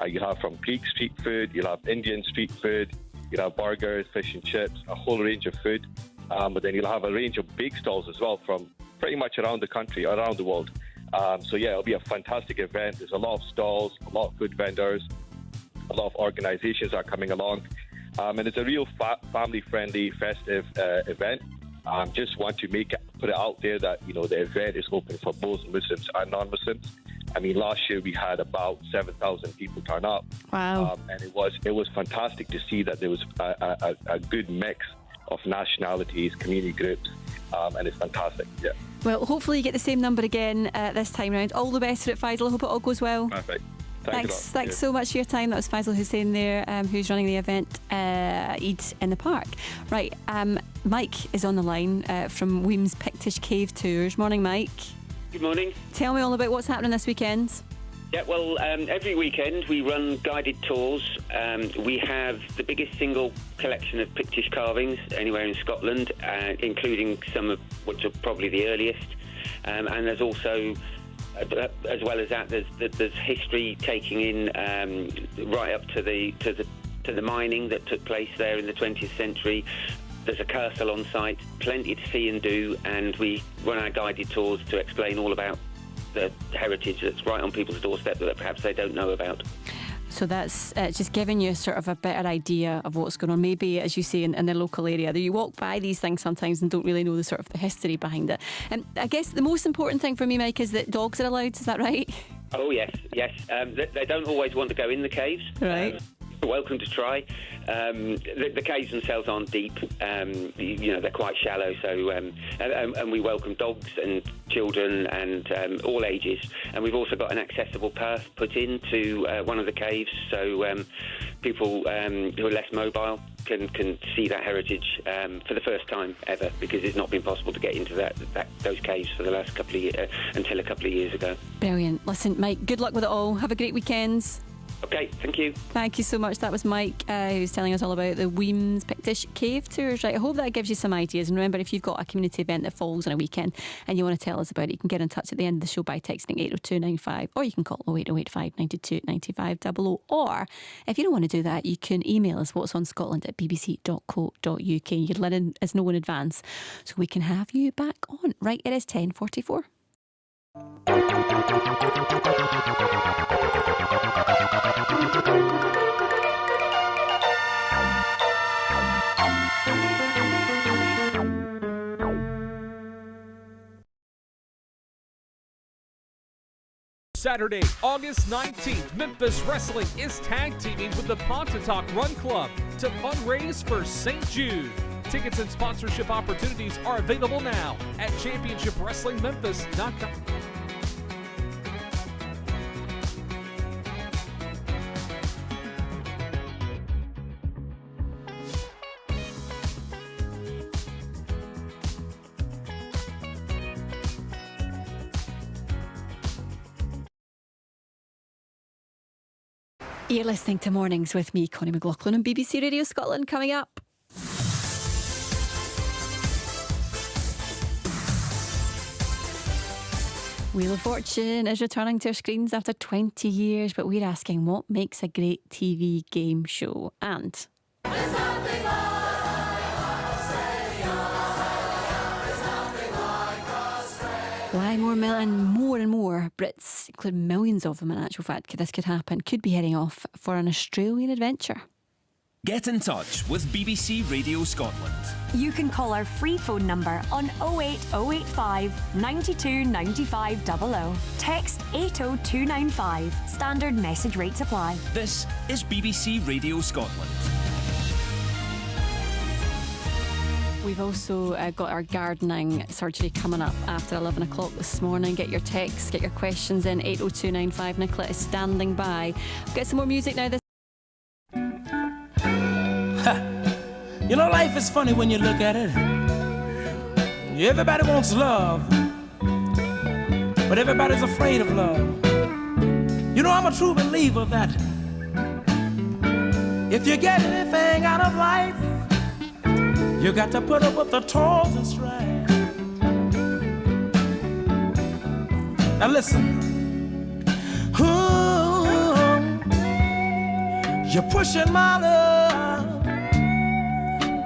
Speaker 18: You have from Greek street food, you'll have Indian street food, you'll have burgers, fish and chips, a whole range of food. But then you'll have a range of bake stalls as well from pretty much around the country, around the world. It'll be a fantastic event. There's a lot of stalls, a lot of food vendors, a lot of organisations are coming along. And it's a real family-friendly, festive event. Just want to put it out there that the event is open for both Muslims and non-Muslims. I mean, last year we had about 7,000 people turn up.
Speaker 1: Wow!
Speaker 18: And it was fantastic to see that there was a good mix of nationalities, community groups, and it's fantastic. Yeah.
Speaker 1: Well, hopefully you get the same number again this time round. All the best for it, Faisal. I hope it all goes well.
Speaker 18: Perfect.
Speaker 1: Thanks so much for your time. That was Faisal Hussein there, who's running the event Eid in the Park. Right, Mike is on the line from Weems Pictish Cave Tours. Morning, Mike.
Speaker 19: Good morning.
Speaker 1: Tell me all about what's happening this weekend.
Speaker 19: Yeah, well, every weekend we run guided tours. We have the biggest single collection of Pictish carvings anywhere in Scotland, including some of which are probably the earliest. And there's also, as well as that, there's history taking in right up to the mining that took place there in the 20th century. There's a castle on site, plenty to see and do, and we run our guided tours to explain all about the heritage that's right on people's doorstep that perhaps they don't know about.
Speaker 1: So that's just giving you sort of a better idea of what's going on, maybe, as you say, in the local area. You walk by these things sometimes and don't really know the sort of the history behind it. And I guess the most important thing for me, Mike, is that dogs are allowed. Is that right?
Speaker 19: Oh, yes. They don't always want to go in the caves.
Speaker 1: Right.
Speaker 19: Welcome to try. The caves themselves aren't deep. They're quite shallow. So, and we welcome dogs and children and all ages. And we've also got an accessible path put into one of the caves, so people who are less mobile can see that heritage for the first time ever, because it's not been possible to get into those caves for the last couple of years until a couple of years ago.
Speaker 1: Brilliant. Listen, Mike, good luck with it all. Have a great weekend.
Speaker 19: Okay, thank you.
Speaker 1: Thank you so much. That was Mike, who's telling us all about the Weems Pictish Cave tours. Right, I hope that gives you some ideas. And remember, if you've got a community event that falls on a weekend and you want to tell us about it, you can get in touch at the end of the show by texting 80295, or you can call 08085 92 95 00. Or if you don't want to do that, you can email us what'sonscotland@bbc.co.uk. You can let us know in advance so we can have you back on. Right, it is 10:44.
Speaker 20: Saturday, August 19th, Memphis Wrestling is tag teaming with the Pontotoc Run Club to fundraise for St. Jude. Tickets and sponsorship opportunities are available now at championshipwrestlingmemphis.com.
Speaker 1: You're listening to Mornings with me, Connie McLaughlin, on BBC Radio Scotland. Coming up, Wheel of Fortune is returning to our screens after 20 years, but we're asking what makes a great TV game show. And why more and more Brits, including millions of them in actual fact, this could happen, could be heading off for an Australian adventure.
Speaker 21: Get in touch with BBC Radio Scotland.
Speaker 3: You can call our free phone number on 08085 92 95 00. Text 80295. Standard message rates apply.
Speaker 21: This is BBC Radio Scotland.
Speaker 1: We've also got our gardening surgery coming up after 11 o'clock this morning. Get your texts, get your questions in. 80295. Nicola is standing by. We'll get some more music now.
Speaker 22: You know, life is funny when you look at it. Everybody wants love, but everybody's afraid of love. You know, I'm a true believer that if you get anything out of life, you got to put up with the toils and strife. Now listen, you're pushing my love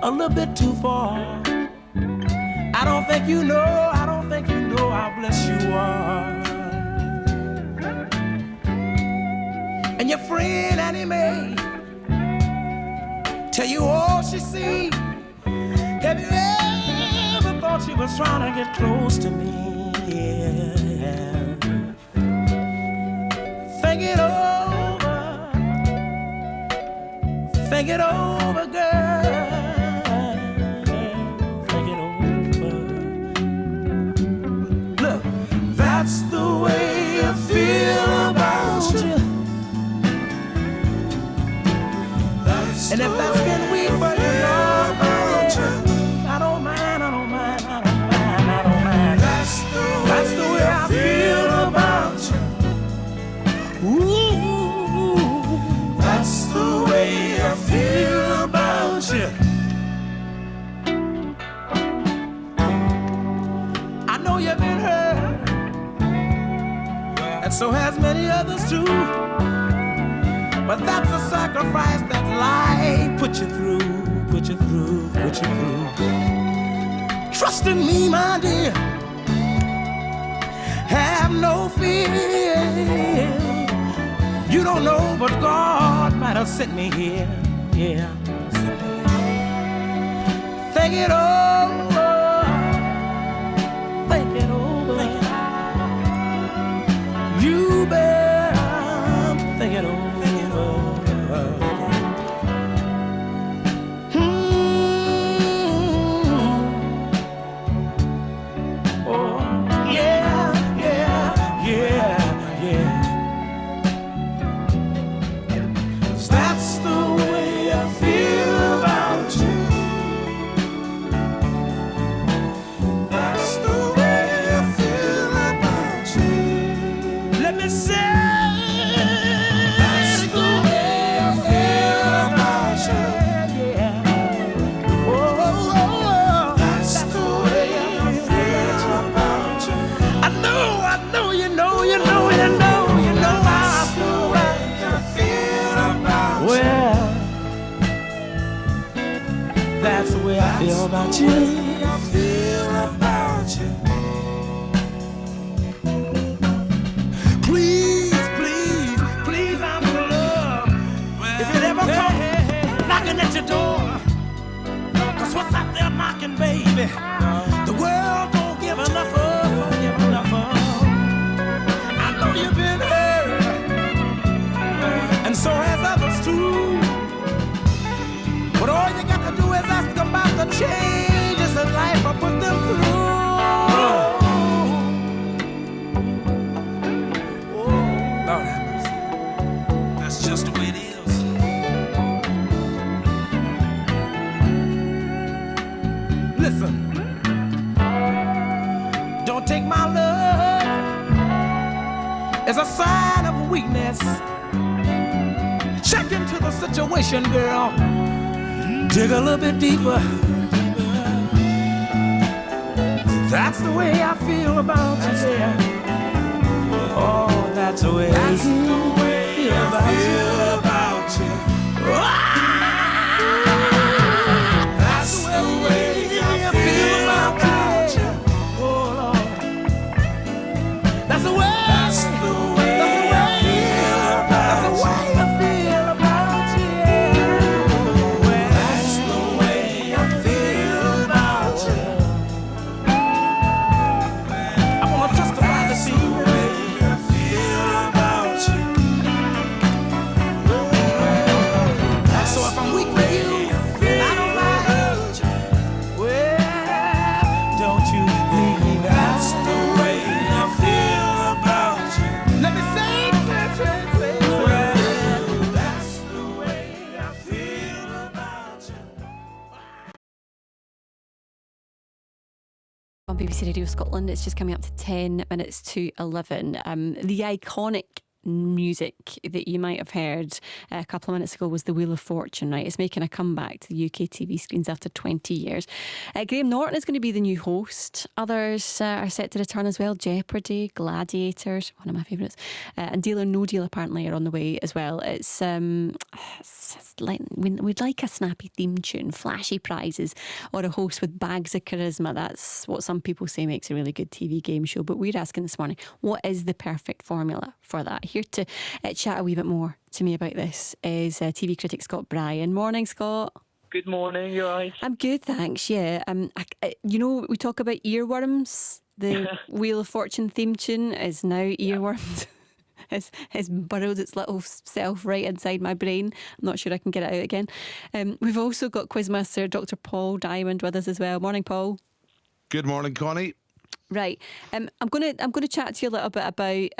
Speaker 22: a little bit too far. I don't think you know how blessed you are. And your friend Annie Mae tell you all she see. Have you ever thought she was trying to get close to me? Yeah. Think it over, girl. That's the way I feel about you. And if that's been weak for you, I don't mind. That's the way I feel about you. Ooh, that's the way I feel about you. I know you've been hurt, and so has many others too. But that's a sacrifice that life put you through. Trust in me, my dear. Have no fear. You don't know, but God might have sent me here. Yeah. Think it over. You better think it over. Oh, yeah. That's the way I feel about you. Well, that's the way I feel about you. I feel about you. Please, please, please, I'm for love. If it ever comes knocking at your door, 'cause what's out there knocking, baby? The world don't give enough of, don't give enough of. I know you've been hurt, and so has others too. But all you got to do is ask them about the changes in life I put them through. Lord have mercy. That's just the way it is. Listen, don't take my love as a sign of weakness. Check into the situation, girl. Dig a little bit deeper. That's the way I feel about you, yeah. Oh, that's the way I feel about you. That's the way I feel about you. Oh, Lord. That's the way. That's the way I feel about you. That's the way I feel about you. That's the way I feel about you. I wanna testify to see the way I feel about you. So if I'm weak with you, and I don't mind you, well, don't you leave me. That's the way I feel about you. Let me say it, well, that's the way I feel about you.
Speaker 1: On BBC Radio Scotland, it's just coming up to 10 minutes to 11. The iconic music that you might have heard a couple of minutes ago was the Wheel of Fortune, right? It's making a comeback to the UK TV screens after 20 years. Graham Norton is going to be the new host. Others are set to return as well. Jeopardy, Gladiators, one of my favourites, and Deal or No Deal apparently are on the way as well. It's like we'd like a snappy theme tune, flashy prizes, or a host with bags of charisma. That's what some people say makes a really good TV game show. But we're asking this morning, what is the perfect formula for that? Here to chat a wee bit more to me about this is TV critic Scott Bryan. Morning, Scott.
Speaker 4: Good morning, you alright?
Speaker 1: I'm good, thanks, yeah. You know, we talk about earworms. The Wheel of Fortune theme tune is now earwormed. It's burrowed its little self right inside my brain. I'm not sure I can get it out again. We've also got Quizmaster Dr. Paul Diamond with us as well. Morning, Paul.
Speaker 10: Good morning, Connie.
Speaker 1: Right, I'm gonna chat to you a little bit about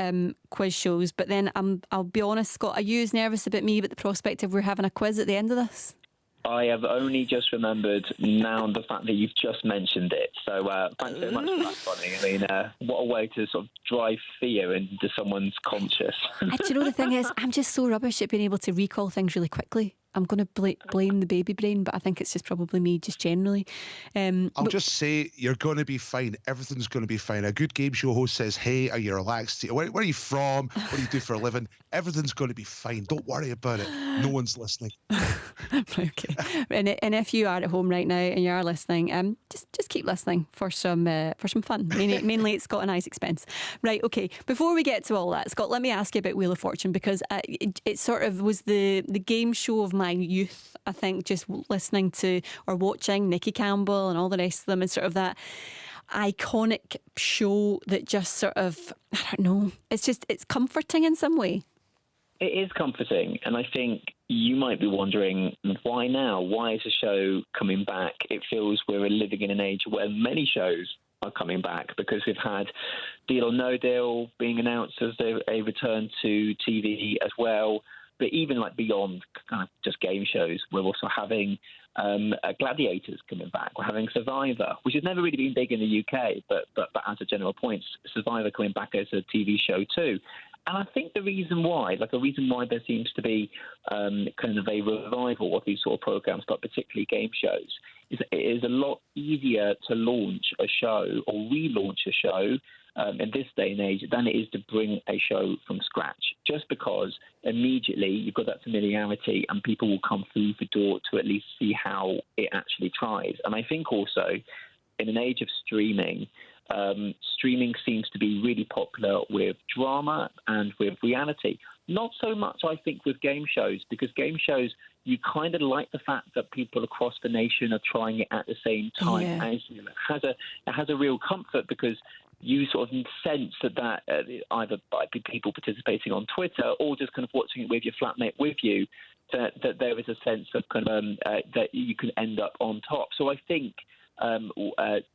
Speaker 1: quiz shows, but then I'll be honest, Scott. Are you as nervous about me about the prospect of we're having a quiz at the end of this?
Speaker 4: I have only just remembered now the fact that you've just mentioned it. So thanks so much for that, Connie. I mean, what a way to sort of drive fear into someone's conscious.
Speaker 1: Do you know the thing is, I'm just so rubbish at being able to recall things really quickly. I'm going to blame the baby brain, but I think it's just probably me, just generally.
Speaker 10: I'll just say you're going to be fine. Everything's going to be fine. A good game show host says, hey, are you relaxed? Where are you from? What do you do for a living? Everything's going to be fine. Don't worry about it. No one's listening.
Speaker 1: Okay. And if you are at home right now and you are listening, just keep listening for some fun. Mainly at Scott and I's expense. Right, okay. Before we get to all that, Scott, let me ask you about Wheel of Fortune, because it sort of was the game show of my youth, I think, just listening to or watching Nicky Campbell and all the rest of them, and sort of that iconic show that just sort of, I don't know, it's comforting in some way.
Speaker 4: It is comforting, and I think you might be wondering, why now? Why is the show coming back? It feels we're living in an age where many shows are coming back, because we've had Deal or No Deal being announced as a return to TV as well. But even like beyond kind of just game shows, we're also having Gladiators coming back. We're having Survivor, which has never really been big in the UK, but as a general point, Survivor coming back as a TV show too. And I think the reason why there seems to be kind of a revival of these sort of programs, but particularly game shows, is it is a lot easier to launch a show or relaunch a show in this day and age than it is to bring a show from scratch, just because immediately you've got that familiarity and people will come through the door to at least see how it actually tries. And I think also in an age of streaming, streaming seems to be really popular with drama and with reality. Not so much, I think, with game shows, because game shows, you kind of like the fact that people across the nation are trying it at the same time as you. It has a real comfort, because you sort of sense that either by people participating on Twitter or just kind of watching it with your flatmate with you, that there is a sense of kind of that you can end up on top. So I think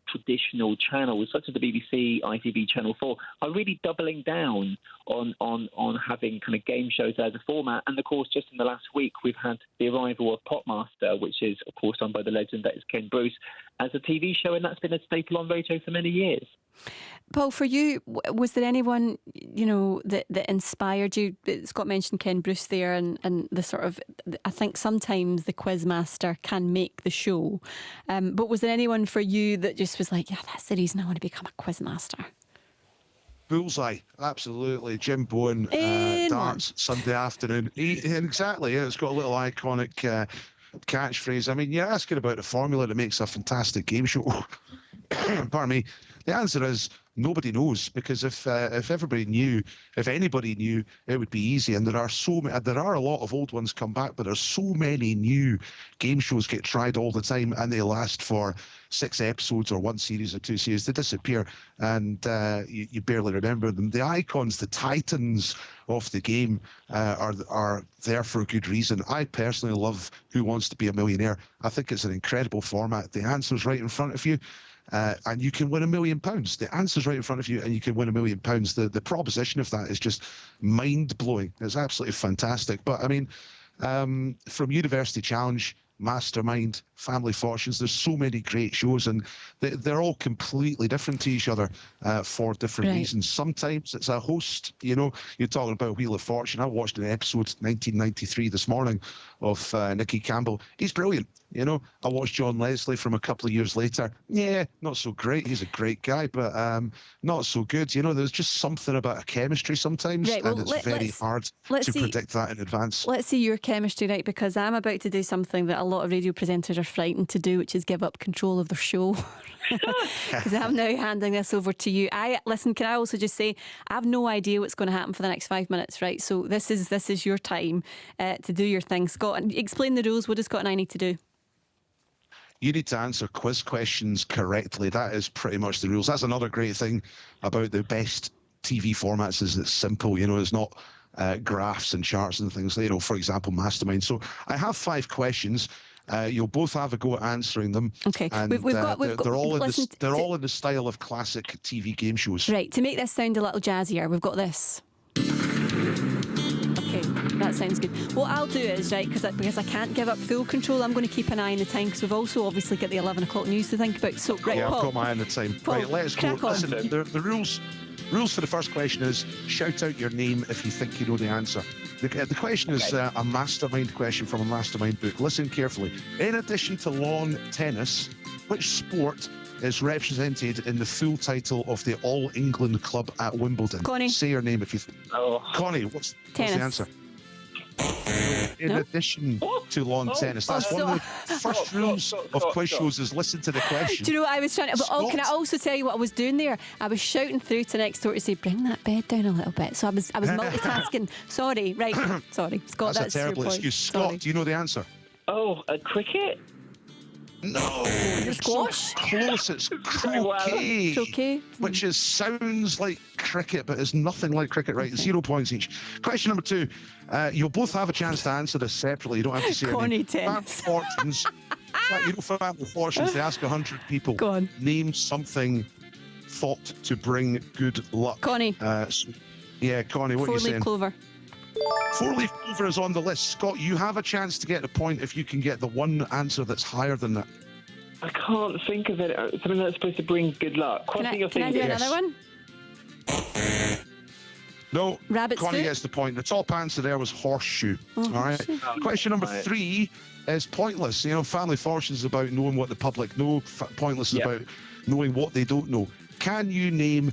Speaker 4: traditional channels such as the BBC, ITV, Channel 4 are really doubling down on having kind of game shows as a format. And of course, just in the last week, we've had the arrival of Popmaster, which is of course done by the legend that is Ken Bruce, as a TV show, and that's been a staple on radio for many years.
Speaker 1: Paul, for you, was there anyone, that inspired you? Scott mentioned Ken Bruce there, and the sort of, I think sometimes the Quizmaster can make the show. But was there anyone for you that just was like, yeah, that's the reason I want to become a Quizmaster?
Speaker 10: Bullseye, absolutely. Jim Bowen, darts, Sunday afternoon. Exactly, yeah, it's got a little iconic catchphrase. I mean, you're asking about the formula that makes a fantastic game show. Pardon me. The answer is nobody knows, because if everybody knew, if anybody knew, it would be easy. And there are a lot of old ones come back, but there's so many new game shows get tried all the time, and they last for 6 episodes or 1 series or 2 series. They disappear, and you barely remember them. The icons, the titans of the game are there for a good reason. I personally love Who Wants to Be a Millionaire. I think it's an incredible format. The answer's right in front of you. And you can win £1 million. The answer's right in front of you, and you can win £1 million. The proposition of that is just mind-blowing. It's absolutely fantastic. But, I mean, from University Challenge, Mastermind, Family Fortunes, there's so many great shows, and they're all completely different to each other for different reasons. Sometimes it's a host, you're talking about Wheel of Fortune. I watched an episode 1993 this morning of Nicky Campbell. He's brilliant. I watched John Leslie from a couple of years later. Yeah, not so great. He's a great guy, but not so good. There's just something about a chemistry sometimes, and it's very hard to predict that in advance.
Speaker 1: Let's see your chemistry, right? Because I'm about to do something that a lot of radio presenters are frightened to do, which is give up control of their show. Because I'm now handing this over to you. Can I also just say, I have no idea what's going to happen for the next 5 minutes, right? So this is your time to do your thing. Scott, explain the rules. What does Scott and I need to do?
Speaker 10: You need to answer quiz questions correctly. That is pretty much the rules. That's another great thing about the best TV formats, is it's simple. It's not graphs and charts and things. For example, Mastermind. So I have 5 questions. You'll both have a go at answering them. Okay. And they're all in the style of classic TV game shows.
Speaker 1: Right. To make this sound a little jazzier, we've got this. Okay, that sounds good. What I'll do is, right, because I can't give up full control, I'm going to keep an eye on the time, because we've also obviously got the 11 o'clock news to think about. So, right,
Speaker 10: yeah,
Speaker 1: Paul,
Speaker 10: I've got my eye on the time.
Speaker 1: Paul,
Speaker 10: right, let's go. Listen, the rules for the first question is shout out your name if you think you know the answer. The question is a mastermind question from a mastermind book. Listen carefully. In addition to lawn tennis, which sport is represented in the full title of the All England Club at Wimbledon?
Speaker 1: Connie.
Speaker 10: Say your name if you Connie, what's the answer? In addition to lawn tennis. That's one of the first rules of quiz shows, is listen to the question.
Speaker 1: Do you know what I was trying to... can I also tell you what I was doing there? I was shouting through to next door to say, bring that bed down a little bit. So I was multitasking. Sorry, right. Sorry. Scott, that's a terrible excuse.
Speaker 10: Scott, do you know the answer?
Speaker 4: Cricket?
Speaker 10: No,
Speaker 1: it's squash.
Speaker 10: So close. It's croquet.
Speaker 1: Croquet,
Speaker 10: which sounds like cricket, but is nothing like cricket. Right, 0 points each. Question number 2. You'll both have a chance to answer this separately. You don't have to say
Speaker 1: Connie
Speaker 10: Family Fortunes. Family Fortunes. They ask 100 people.
Speaker 1: Go on.
Speaker 10: Name something thought to bring good luck.
Speaker 1: Connie.
Speaker 10: Connie. What are you saying?
Speaker 1: 4-leaf clover.
Speaker 10: 4-leaf clover is on the list. Scott, you have a chance to get a point if you can get the one answer that's higher than that.
Speaker 4: I can't think of it. Something that's supposed to bring good luck.
Speaker 1: Can I do another one?
Speaker 10: No.
Speaker 1: Rabbit's
Speaker 10: Connie
Speaker 1: foot?
Speaker 10: gets the point. The top answer there was horseshoe. All right. Question number 3 is pointless. Family Fortunes is about knowing what the public know. Pointless is about knowing what they don't know. Can you name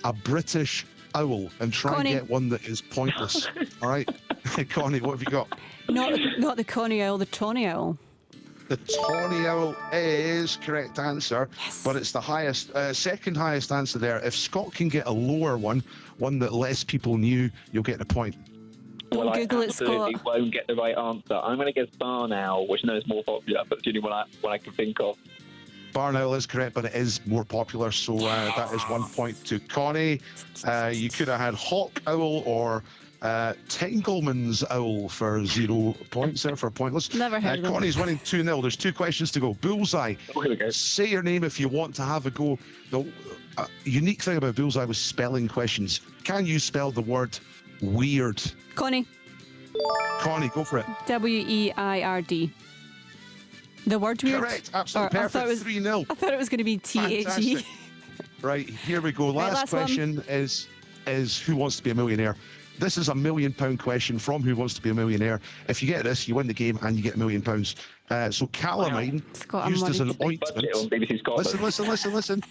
Speaker 10: a British owl, and try
Speaker 1: Connie.
Speaker 10: and get one that is pointless. All right, Connie, what have you got?
Speaker 1: Not the Connie owl, the Tawny owl.
Speaker 10: The tawny owl is correct answer, but it's the highest, second highest answer there. If Scott can get a lower one that less people knew, you'll get the point.
Speaker 4: Well,
Speaker 1: Google
Speaker 4: I
Speaker 1: it,
Speaker 4: absolutely
Speaker 1: Scott.
Speaker 4: won't get the right answer. I'm going to guess barn owl, which I know is more popular, but it's the only one I can think of.
Speaker 10: Barn owl is correct, but it is more popular, so that is 1 point to Connie. You could have had hawk owl or Tengleman's owl for 0 points there for pointless.
Speaker 1: Never heard of it.
Speaker 10: Connie's winning 2-0. There's 2 questions to go. Bullseye. Say your name if you want to have a go. The unique thing about Bullseye was spelling questions. Can you spell the word weird?
Speaker 1: Connie.
Speaker 10: Connie, go for it.
Speaker 1: W-E-I-R-D. The word weird?
Speaker 10: Correct, absolutely perfect. 3-0.
Speaker 1: I thought it was going to be T-H-E.
Speaker 10: Fantastic. Right, here we go. Last question is Who Wants to Be a Millionaire? This is a £1 million question from Who Wants to Be a Millionaire. If you get this, you win the game and you get £1 million. So calamine used as an ointment. Listen.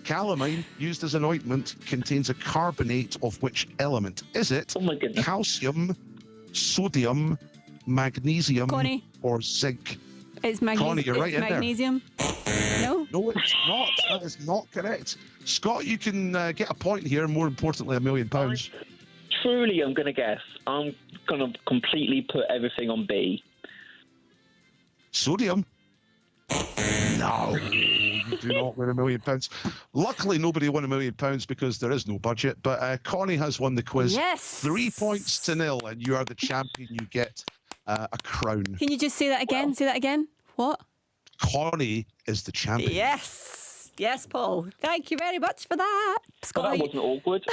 Speaker 10: Calamine used as an ointment contains a carbonate of which element? Is it calcium, sodium, magnesium,
Speaker 1: Connie.
Speaker 10: or zinc?
Speaker 1: It's magnesium.
Speaker 10: Connie, you're right in there.
Speaker 1: Magnesium. No?
Speaker 10: No, it's not. That is not correct. Scott, you can get a point here, and more importantly, £1 million.
Speaker 4: Truly, I'm going to guess. I'm going to completely put everything on B.
Speaker 10: Sodium? No, you do not win £1 million. Luckily, nobody won £1 million because there is no budget. But Connie has won the quiz.
Speaker 1: Yes.
Speaker 10: 3 points to 0, and you are the champion. You get a crown.
Speaker 1: Can you just say that again? Say that again. What?
Speaker 10: Connie is the champion.
Speaker 1: Yes. Yes, Paul. Thank you very much for that. Scott,
Speaker 4: that wasn't awkward.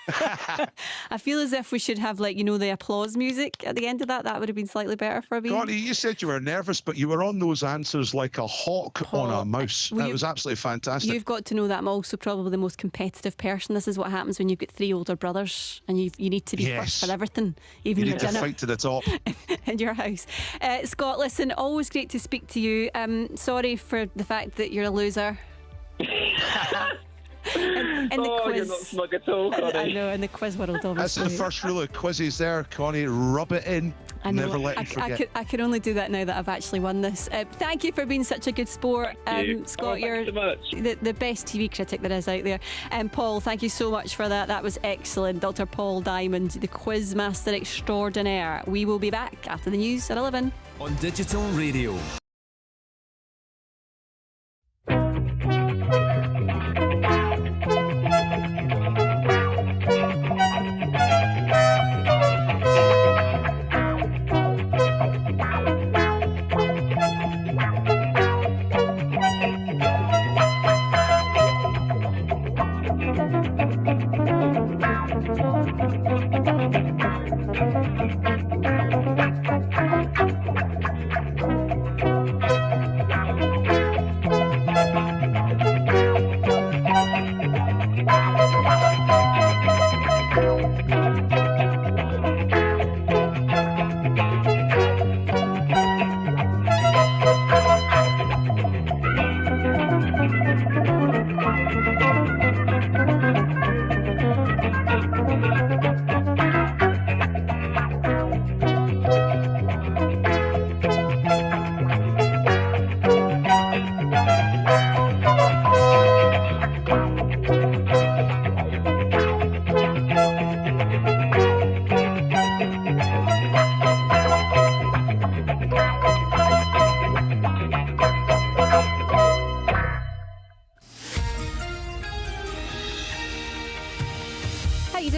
Speaker 1: I feel as if we should have, the applause music at the end of that. That would have been slightly better for me.
Speaker 10: Connie, you said you were nervous, but you were on those answers like a hawk on a mouse. That was absolutely fantastic.
Speaker 1: You've got to know that I'm also probably the most competitive person. This is what happens when you've got 3 older brothers and you need to be first for everything, even
Speaker 10: you
Speaker 1: your
Speaker 10: need
Speaker 1: dinner.
Speaker 10: to fight to the top.
Speaker 1: In your house. Scott, listen, always great to speak to you. Sorry for the fact that you're a loser. In the quiz.
Speaker 4: You're not smug at all, Connie.
Speaker 1: I know, in the quiz world, obviously.
Speaker 10: That's the first rule of quizzes there, Connie. Rub it in.
Speaker 1: I know.
Speaker 10: Never let you forget.
Speaker 1: I can only do that now that I've actually won this. Thank you for being such a good sport. Scott, you're the best TV critic there is out there. Paul, thank you so much for that. That was excellent. Dr. Paul Diamond, the quiz master extraordinaire. We will be back after the news at 11.
Speaker 21: On digital radio.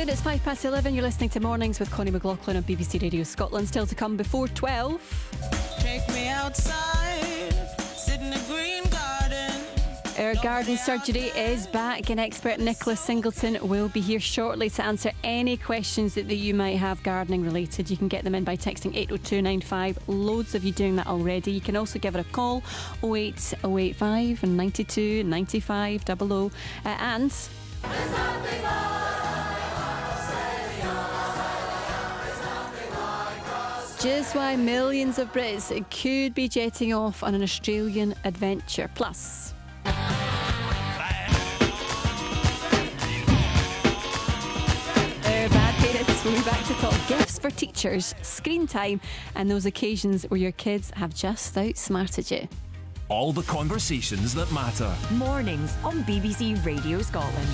Speaker 1: It's 11:05. You're listening to Mornings with Connie McLaughlin on BBC Radio Scotland. Still to come before 12.
Speaker 11: Take me outside, sit in a green garden.
Speaker 1: Our garden surgery is back, and expert Nicholas Singleton will be here shortly to answer any questions that you might have gardening related. You can get them in by texting 80295. Loads of you doing that already. You can also give it a call, 08085 and 92 95 00. And just why millions of Brits could be jetting off on an Australian adventure. Plus, We'll be back to talk gifts for teachers, screen time, and those occasions where your kids have just outsmarted you.
Speaker 21: All the conversations that matter.
Speaker 3: Mornings on BBC Radio Scotland.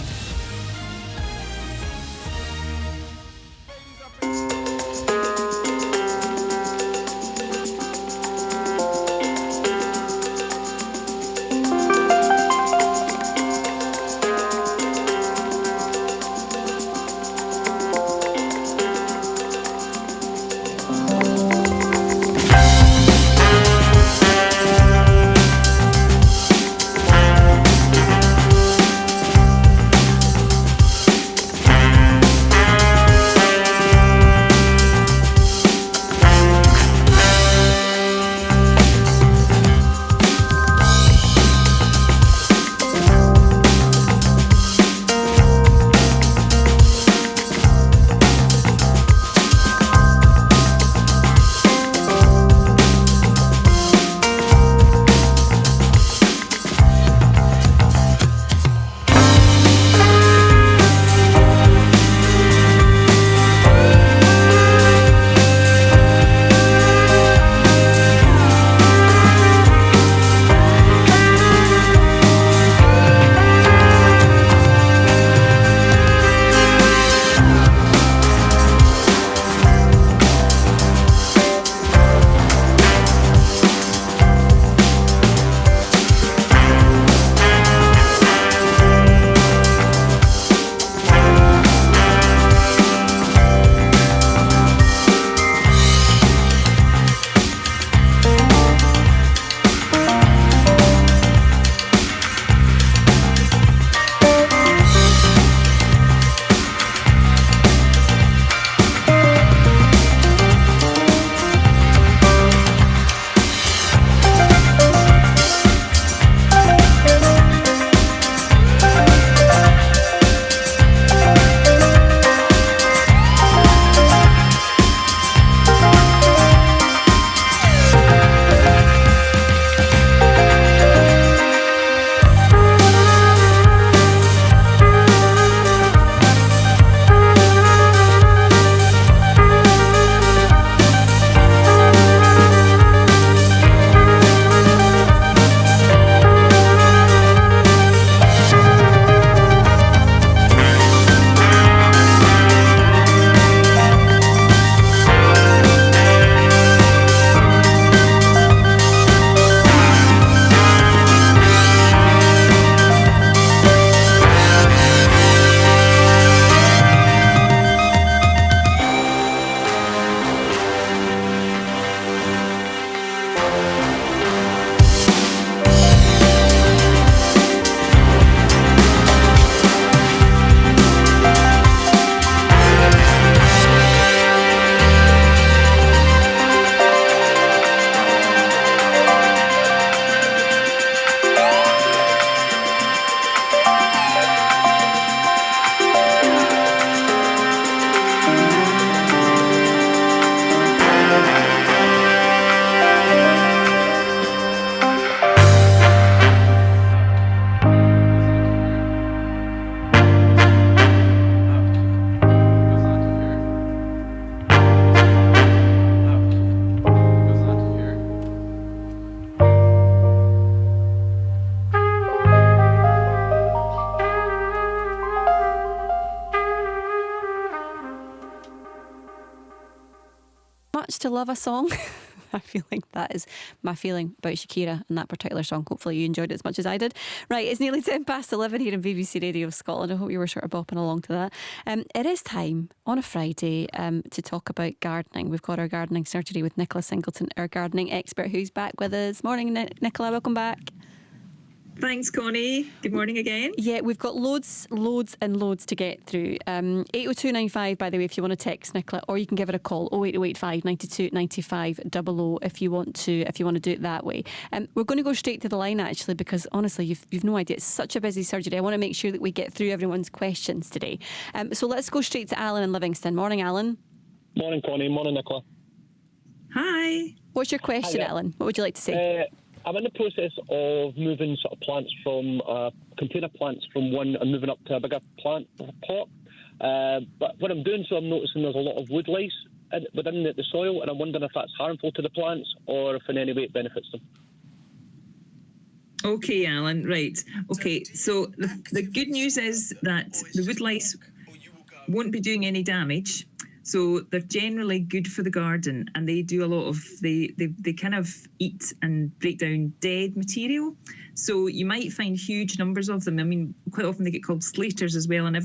Speaker 1: much to love a song. I feel like that is my feeling about Shakira and that particular song. Hopefully you enjoyed it as much as I did. Right, it's nearly 11:10 here on BBC Radio Scotland. I hope you were sort of bopping along to that. It is time on a Friday to talk about gardening. We've got our gardening surgery with Nicola Singleton, our gardening expert, who's back with us. Morning, Nicola. Welcome back.
Speaker 15: Thanks, Connie. Good morning again.
Speaker 1: Yeah, we've got loads and loads to get through. 80295, by the way, if you want to text Nicola, or you can give her a call, 08085 92 95 00 if you want to do it that way. We're going to go straight to the line, actually, because honestly, you've no idea. It's such a busy surgery. I want to make sure that we get through everyone's questions today. So let's go straight to Alan in Livingston. Morning, Alan.
Speaker 6: Morning, Connie. Morning, Nicola.
Speaker 15: Hi.
Speaker 1: What's your question, Alan? What would you like to say?
Speaker 6: I'm in the process of moving sort of plants from container plants from one and moving up to a bigger plant pot. But what I'm doing, so I'm noticing there's a lot of wood lice within the soil, and I'm wondering if that's harmful to the plants or if in any way it benefits them.
Speaker 15: Okay, Alan, right. Okay, so the good news is that the wood lice won't be doing any damage. So they're generally good for the garden, and they do a lot of, they kind of eat and break down dead material. So you might find huge numbers of them. I mean, quite often they get called slaters as well, and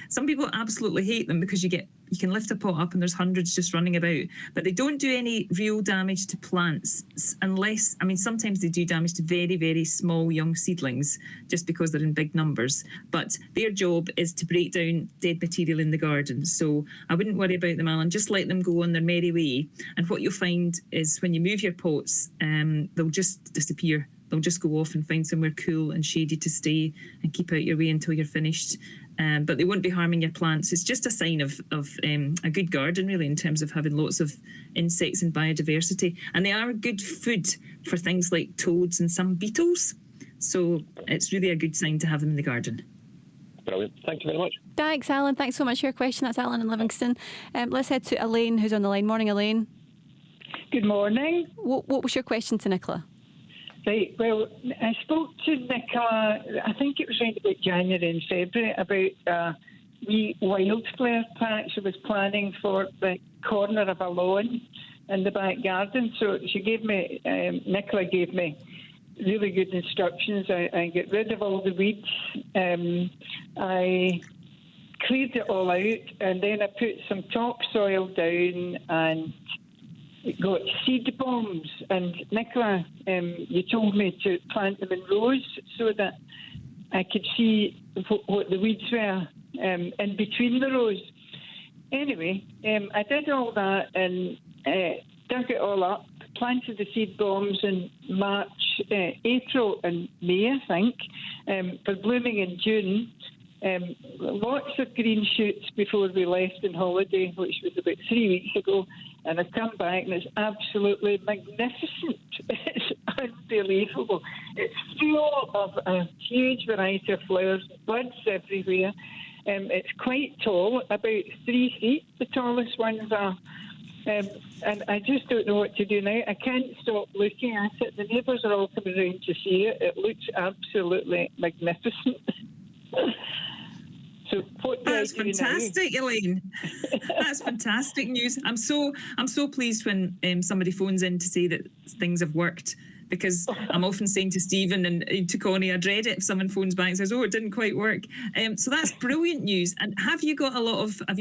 Speaker 15: some people absolutely hate them because you can lift a pot up and there's hundreds just running about, but they don't do any real damage to plants unless, I mean, sometimes they do damage to very, very small young seedlings just because they're in big numbers, but their job is to break down dead material in the garden. So I wouldn't worry about them, Alan, just let them go on their merry way. And what you'll find is when you move your pots, they'll just disappear. They'll just go off and find somewhere cool and shady to stay and keep out your way until you're finished. But they won't be harming your plants. It's just a sign of a good garden, really, in terms of having lots of insects and biodiversity. And they are good food for things like toads and some beetles. So it's really a good sign to have them in the garden.
Speaker 6: Brilliant. Thank you very much.
Speaker 1: Thanks, Alan. Thanks so much for your question. That's Alan in Livingston. Let's head to Elaine, who's on the line. Morning, Elaine.
Speaker 5: Good morning.
Speaker 1: What was your question to Nicola?
Speaker 5: Right, well, I spoke to Nicola, I think it was around about January and February, about wee wildflower patch I was planning for the corner of a lawn in the back garden. So Nicola gave me really good instructions. I get rid of all the weeds. I cleared it all out, and then I put some topsoil down and got seed bombs. And Nicola, you told me to plant them in rows so that I could see what the weeds were in between the rows. Anyway, I did all that and dug it all up, planted the seed bombs in March, April and May, I think, for blooming in June. Lots of green shoots before we left on holiday, which was about 3 weeks ago, and I've come back and it's absolutely magnificent. It's unbelievable. It's full of a huge variety of flowers, buds everywhere. It's quite tall, about 3 feet, the tallest ones are. And I just don't know what to do now. I can't stop looking at it. The neighbours are all coming around to see it. It looks absolutely magnificent. So
Speaker 15: that's fantastic, Elaine. That's fantastic news. I'm so pleased when somebody phones in to say that things have worked, because I'm often saying to Stephen and to Connie, I dread it if someone phones back and says, "Oh, it didn't quite work." So that's brilliant news. And have you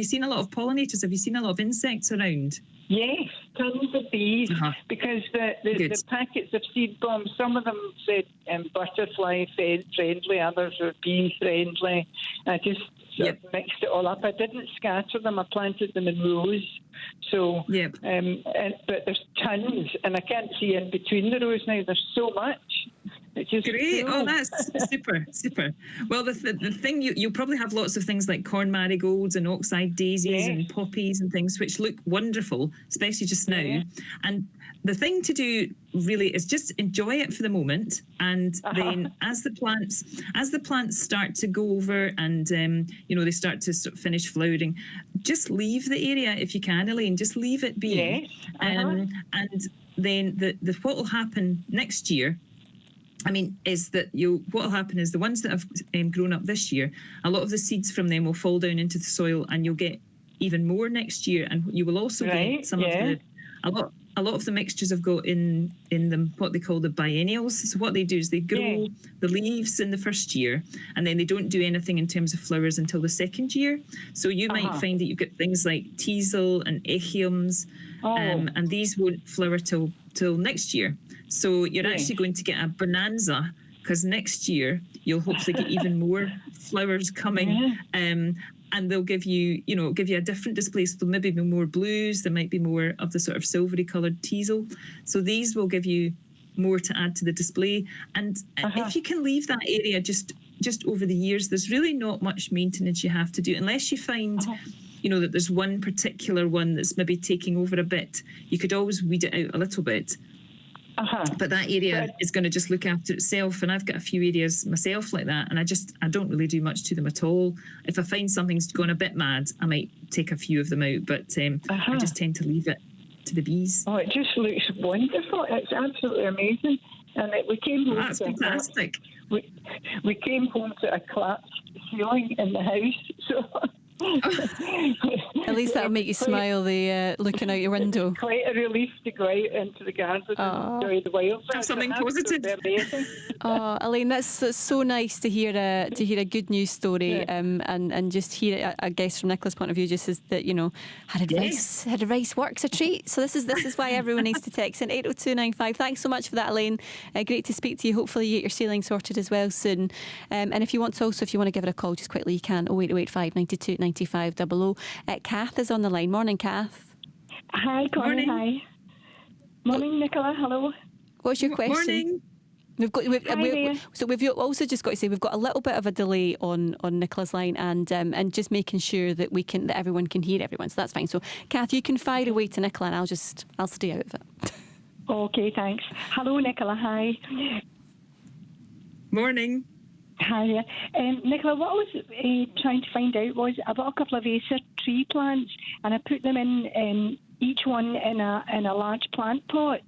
Speaker 15: seen a lot of pollinators? Have you seen a lot of insects around?
Speaker 5: Yes, tons of bees, because the packets of seed bombs, some of them said butterfly friendly, others were bee friendly. I just mixed it all up. I didn't scatter them. I planted them in rows. So, but there's tons, and I can't see in between the rows now. There's so much. It's just
Speaker 15: great.
Speaker 5: cool.
Speaker 15: Oh, that's super. Well, the thing, you'll probably have lots of things like corn marigolds and oxeye daisies and poppies and things, which look wonderful, especially just now. Yeah. And the thing to do really is just enjoy it for the moment, and then as the plants start to go over and they start to sort of finish flowering, just leave the area if you can, Elaine. Just leave it be.
Speaker 5: Yes.
Speaker 15: And then what will happen next year, is that what will happen is the ones that have grown up this year, a lot of the seeds from them will fall down into the soil, and you'll get even more next year, and you will also get some of a lot of the mixtures have got in them what they call the biennials. So what they do is they grow the leaves in the first year, and then they don't do anything in terms of flowers until the second year. So you might find that you've got things like teasel and echiums, and these won't flower till next year. So you're actually going to get a bonanza, because next year you'll hopefully get even more flowers coming. And they'll give you a different display. So there'll maybe be more blues. There might be more of the sort of silvery coloured teasel. So these will give you more to add to the display. And if you can leave that area just over the years, there's really not much maintenance you have to do, unless you find that there's one particular one that's maybe taking over a bit. You could always weed it out a little bit. But that area is going to just look after itself, and I've got a few areas myself like that, and I don't really do much to them at all. If I find something's going a bit mad, I might take a few of them out, but I just tend to leave it to the bees.
Speaker 5: Oh, it just looks wonderful. It's absolutely amazing. And we came home.
Speaker 15: That's fantastic.
Speaker 5: We came home to a collapsed ceiling in the house, so.
Speaker 1: At least that'll make you smile, the looking out your window.
Speaker 5: Quite a relief to go out into the garden and enjoy the wild.
Speaker 15: Have something positive.
Speaker 1: Oh, Elaine, that's so nice to hear a good news story, and just hear, I guess, from Nicola's point of view, just is that, had advice works a treat. So this is why everyone needs to text in 80295. Thanks so much for that, Elaine. Great to speak to you. Hopefully you get your sailing sorted as well soon. And if you want to give it a call, just quickly, you can 08085 92 95 00. Kath is on the line. Morning, Kath.
Speaker 7: Hi, Connie. Hi. Morning, Nicola. Hello.
Speaker 1: What's your question?
Speaker 7: Morning.
Speaker 1: We've also just got to say we've got a little bit of a delay on Nicola's line, and just making sure that that everyone can hear everyone. So that's fine. So, Kath, you can fire away to Nicola, and I'll stay out of it.
Speaker 7: Okay, thanks. Hello, Nicola. Hi.
Speaker 15: Morning.
Speaker 7: Hi. Nicola, what I was trying to find out was I bought a couple of Acer tree plants, and I put them in each one in a large plant pot.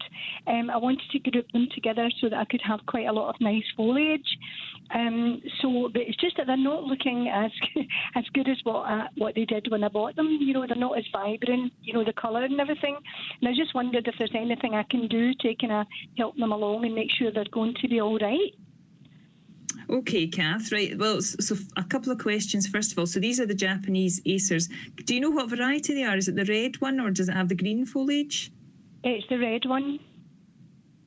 Speaker 7: I wanted to group them together so that I could have quite a lot of nice foliage. But it's just that they're not looking as good as what they did when I bought them. They're not as vibrant, the colour and everything. And I just wondered if there's anything I can do to kind of help them along and make sure they're going to be all right.
Speaker 15: Okay, Kath, right. Well, so a couple of questions. First of all, so these are the Japanese acers. Do you know what variety they are? Is it the red one, or does it have the green foliage?
Speaker 7: It's the red one.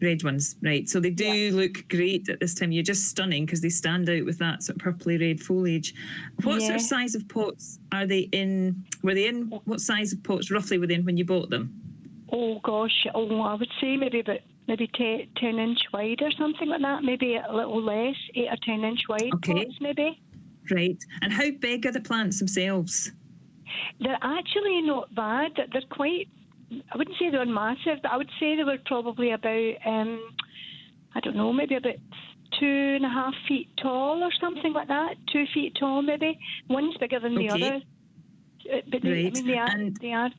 Speaker 15: Red ones, right. So they do look great at this time. You're just stunning because they stand out with that sort of purpley red foliage. What sort of size of pots are they in? Were they in? What size of pots roughly were they in when you bought them?
Speaker 7: Oh, gosh. I would say maybe 10-inch wide or something like that. Maybe a little less, 8 or 10-inch wide pots maybe.
Speaker 15: Right. And how big are the plants themselves?
Speaker 7: They're actually not bad. They're quite, I wouldn't say they were massive, but I would say they were probably about, I don't know, maybe about 2.5 feet tall or something like that. 2 feet tall maybe. One's bigger than the other. But they are.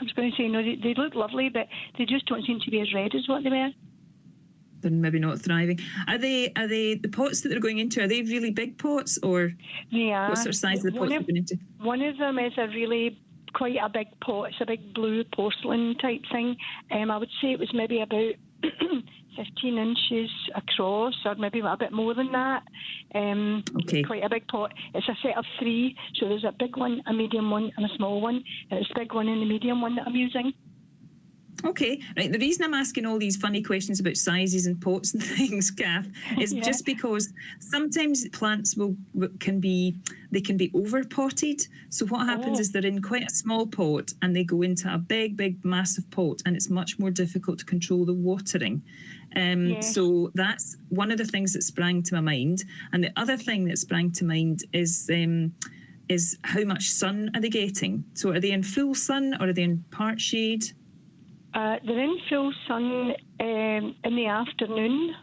Speaker 7: I was going to say, no, they look lovely, but they just don't seem to be as red as what they were.
Speaker 15: They're maybe not thriving. Are they the pots that they're going into? Are they really big pots, or what sort of size of the pots they're going into?
Speaker 7: One of them is quite a big pot. It's a big blue porcelain type thing. I would say it was maybe about 15 inches across, or maybe a bit more than that. Quite a big pot. It's a set of 3, so there's a big one, a medium one, and a small one. And it's a big one and the medium one that I'm using.
Speaker 15: Okay, right. The reason I'm asking all these funny questions about sizes and pots and things, Kath, is just because sometimes plants can be over potted. So what happens is they're in quite a small pot and they go into a big, massive pot, and it's much more difficult to control the watering. So that's one of the things that sprang to my mind. And the other thing that sprang to mind is how much sun are they getting? So are they in full sun or are they in part shade?
Speaker 7: They're in full sun in the afternoon,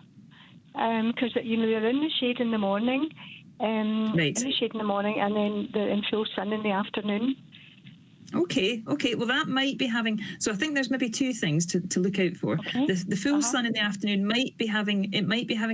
Speaker 7: because they're in the shade in the morning. In the shade in the morning, and then they're in full sun in the afternoon.
Speaker 15: Okay. Well, that might be having. So I think there's maybe 2 things to look out for. Okay. The full sun in the afternoon might be having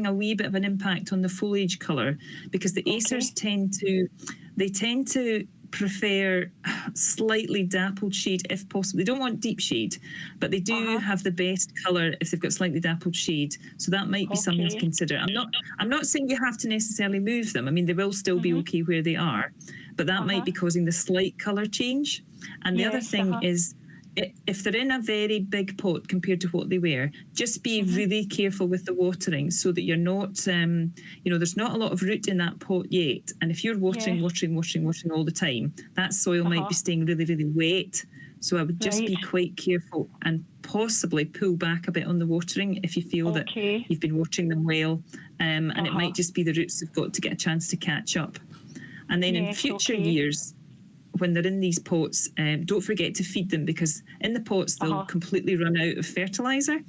Speaker 15: a wee bit of an impact on the foliage colour, because the acers tend to prefer slightly dappled shade if possible. They don't want deep shade, but they do have the best colour if they've got slightly dappled shade. So that might be something to consider. I'm not saying you have to necessarily move them. I mean, they will still be okay where they are, but that might be causing the slight colour change. And the other thing is, if they're in a very big pot compared to what they were, just be really careful with the watering so that you're not, there's not a lot of root in that pot yet. And if you're watering all the time, that soil might be staying really, really wet. So I would just be quite careful and possibly pull back a bit on the watering if you feel that you've been watering them well. And it might just be the roots have got to get a chance to catch up. And then in future years, when they're in these pots, don't forget to feed them, because in the pots they'll completely run out of fertiliser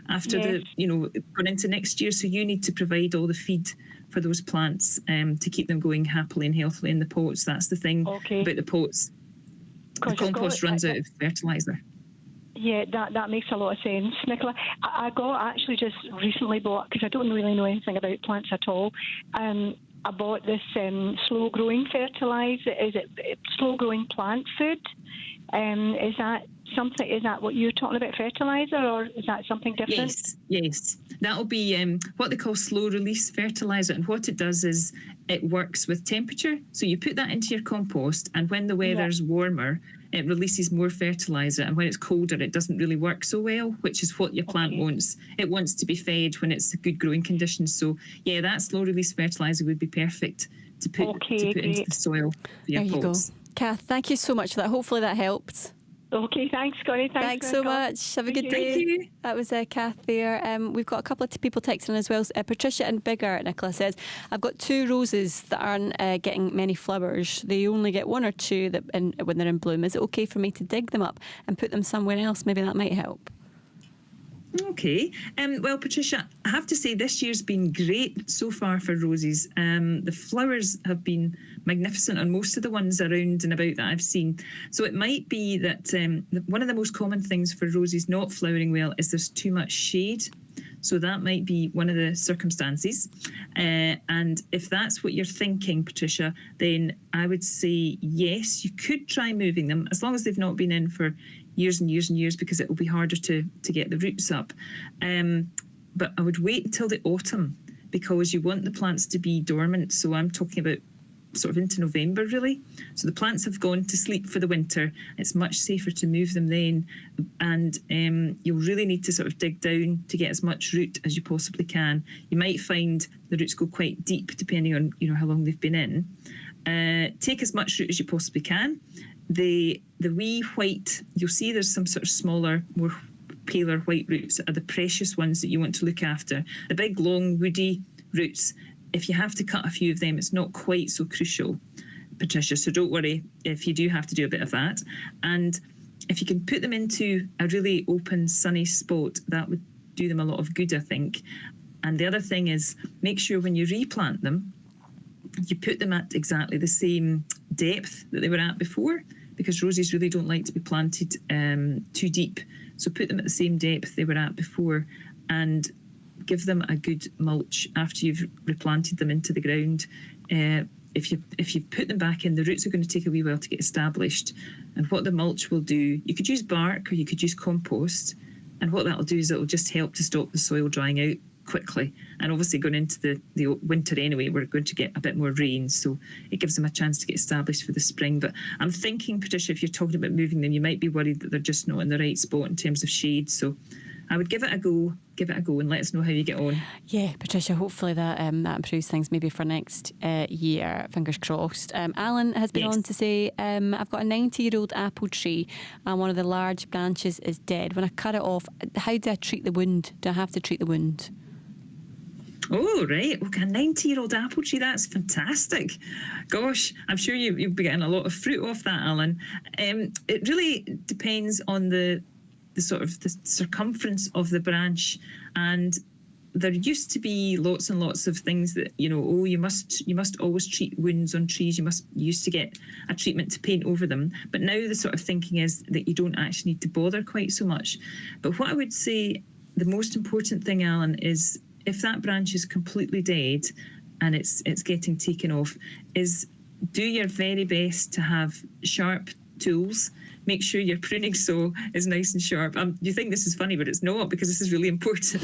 Speaker 15: after going into next year. So you need to provide all the feed for those plants to keep them going happily and healthily in the pots. That's the thing about the pots. The compost runs out of fertiliser.
Speaker 7: Yeah, that makes a lot of sense, Nicola. I got actually just recently bought, because I don't really know anything about plants at all. I bought this slow growing fertiliser. Is it slow growing plant food? Is that something? Is that what you're talking about, fertiliser, or is that something different?
Speaker 15: Yes. That'll be what they call slow release fertiliser, and what it does is it works with temperature. So you put that into your compost, and when the weather's warmer, it releases more fertiliser, and when it's colder, it doesn't really work so well, which is what your plant wants. It wants to be fed when it's good growing conditions. So yeah, that slow release fertiliser would be perfect to put into the soil for your
Speaker 1: pots. There you go. Kath, thank you so much for that. Hopefully that helped.
Speaker 7: Okay, thanks, Connie.
Speaker 1: Thanks so much. Have a good day.
Speaker 15: Thank you.
Speaker 1: That was Kath there. We've got a couple of people texting as well. Patricia in Biggar, Nicola says, I've got 2 roses that aren't getting many flowers. They only get 1 or 2 when they're in bloom. Is it okay for me to dig them up and put them somewhere else? Maybe that might help.
Speaker 15: Okay. Well, Patricia, I have to say this year's been great so far for roses. The flowers have been magnificent on most of the ones around and about that I've seen. So it might be that one of the most common things for roses not flowering well is there's too much shade. So that might be one of the circumstances. And if that's what you're thinking, Patricia, then I would say yes, you could try moving them, as long as they've not been in for years and years and years, because it will be harder to get the roots up. But I would wait until the autumn, because you want the plants to be dormant. So I'm talking about sort of into November, really. So the plants have gone to sleep for the winter. It's much safer to move them then. And you'll really need to sort of dig down to get as much root as you possibly can. You might find the roots go quite deep, depending on how long they've been in. Take as much root as you possibly can. The wee white, you'll see there's some sort of smaller, more paler white roots are the precious ones that you want to look after. The big, long, woody roots, if you have to cut a few of them, it's not quite so crucial, Patricia. So don't worry if you do have to do a bit of that. And if you can put them into a really open, sunny spot, that would do them a lot of good, I think. And the other thing is, make sure when you replant them, you put them at exactly the same depth that they were at before, because roses really don't like to be planted too deep. So put them at the same depth they were at before, and give them a good mulch after you've replanted them into the ground. If you put them back in, the roots are going to take a wee while to get established. And what the mulch will do, you could use bark or you could use compost. And what that'll do is it'll just help to stop the soil drying out quickly. And obviously going into the winter anyway, we're going to get a bit more rain, so it gives them a chance to get established for the spring. But I'm thinking, Patricia, if you're talking about moving them, you might be worried that they're just not in the right spot in terms of shade. So I would give it a go and let us know how you get on.
Speaker 1: Yeah, Patricia, hopefully that improves things maybe for next year, fingers crossed. Alan has been on to say, I've got a 90-year-old apple tree and one of the large branches is dead. When I cut it off, how do I treat the wound? Do I have to treat the wound?
Speaker 15: Oh, right. Okay, a 90-year-old apple tree, that's fantastic. Gosh, I'm sure you'll be getting a lot of fruit off that, Alan. It really depends on the sort of the circumference of the branch, and there used to be lots and lots of things that you must always treat wounds on trees. You used to get a treatment to paint over them, but now the sort of thinking is that you don't actually need to bother quite so much. But what I would say, the most important thing, Alan, is if that branch is completely dead and it's getting taken off, is do your very best to have sharp tools. Make sure your pruning saw is nice and sharp. You think this is funny, but it's not, because this is really important.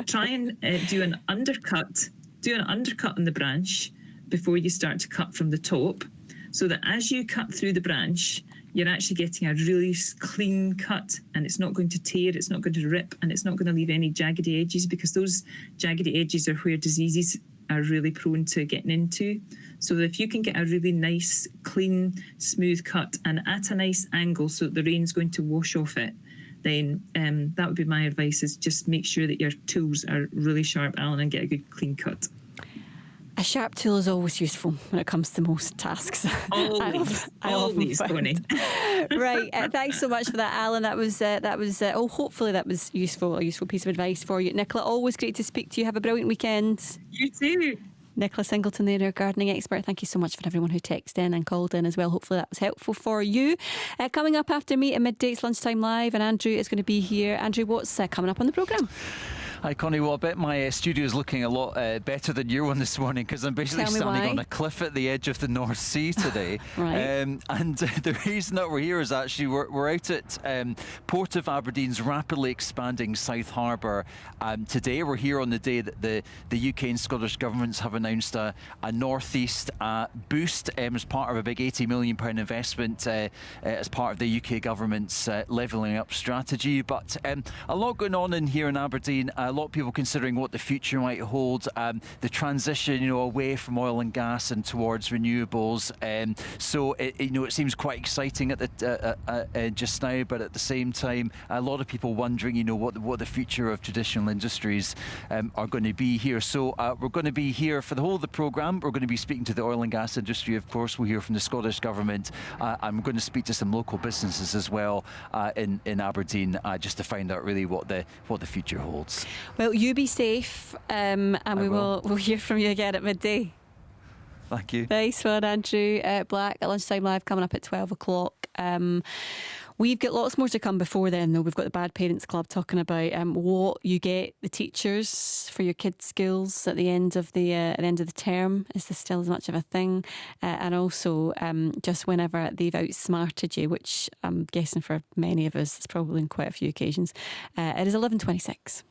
Speaker 15: Try and do an undercut. Do an undercut on the branch before you start to cut from the top, so that as you cut through the branch, you're actually getting a really clean cut, and it's not going to tear, it's not going to rip, and it's not going to leave any jagged edges, because those jagged edges are where diseases are really prone to getting into. So if you can get a really nice, clean, smooth cut and at a nice angle so that the rain's going to wash off it, then that would be my advice, is just make sure that your tools are really sharp, Alan, and get a good clean cut.
Speaker 1: A sharp tool is always useful when it comes to most tasks.
Speaker 15: Always, Connie.
Speaker 1: Right, thanks so much for that, Alan. That was hopefully that was useful, a useful piece of advice for you. Nicola, always great to speak to you. Have a brilliant weekend.
Speaker 15: You too.
Speaker 1: Nicola Singleton there, our gardening expert. Thank you so much for everyone who texted in and called in as well. Hopefully that was helpful for you. Coming up after me at midday, it's Lunchtime Live, and Andrew is going to be here. Andrew, what's coming up on the programme?
Speaker 8: Hi Connie, well I bet my studio is looking a lot better than your one this morning, because I'm basically standing on a cliff at the edge of the North Sea today.
Speaker 1: Right.
Speaker 8: And the reason that we're here is actually we're out at Port of Aberdeen's rapidly expanding South Harbour. Today we're here on the day that the UK and Scottish governments have announced a North East boost as part of a big £80 million investment as part of the UK government's levelling up strategy. But a lot going on in here in Aberdeen. A lot of people considering what the future might hold, the transition, away from oil and gas and towards renewables. So it seems quite exciting at the just now, but at the same time, a lot of people wondering, what the future of traditional industries are going to be here. So we're going to be here for the whole of the programme. We're going to be speaking to the oil and gas industry, of course. We'll hear from the Scottish Government. I'm going to speak to some local businesses as well in Aberdeen, just to find out really what the future holds.
Speaker 1: Well, you be safe, and we'll hear from you again at midday.
Speaker 8: Thank you.
Speaker 1: Nice one, Andrew. Black at Lunchtime Live coming up at 12 o'clock. We've got lots more to come before then, though. We've got the Bad Parents Club talking about what you get the teachers for your kids' schools at the end of the term. Is this still as much of a thing? And also, just whenever they've outsmarted you, which I'm guessing for many of us, it's probably in quite a few occasions. It is 11:26.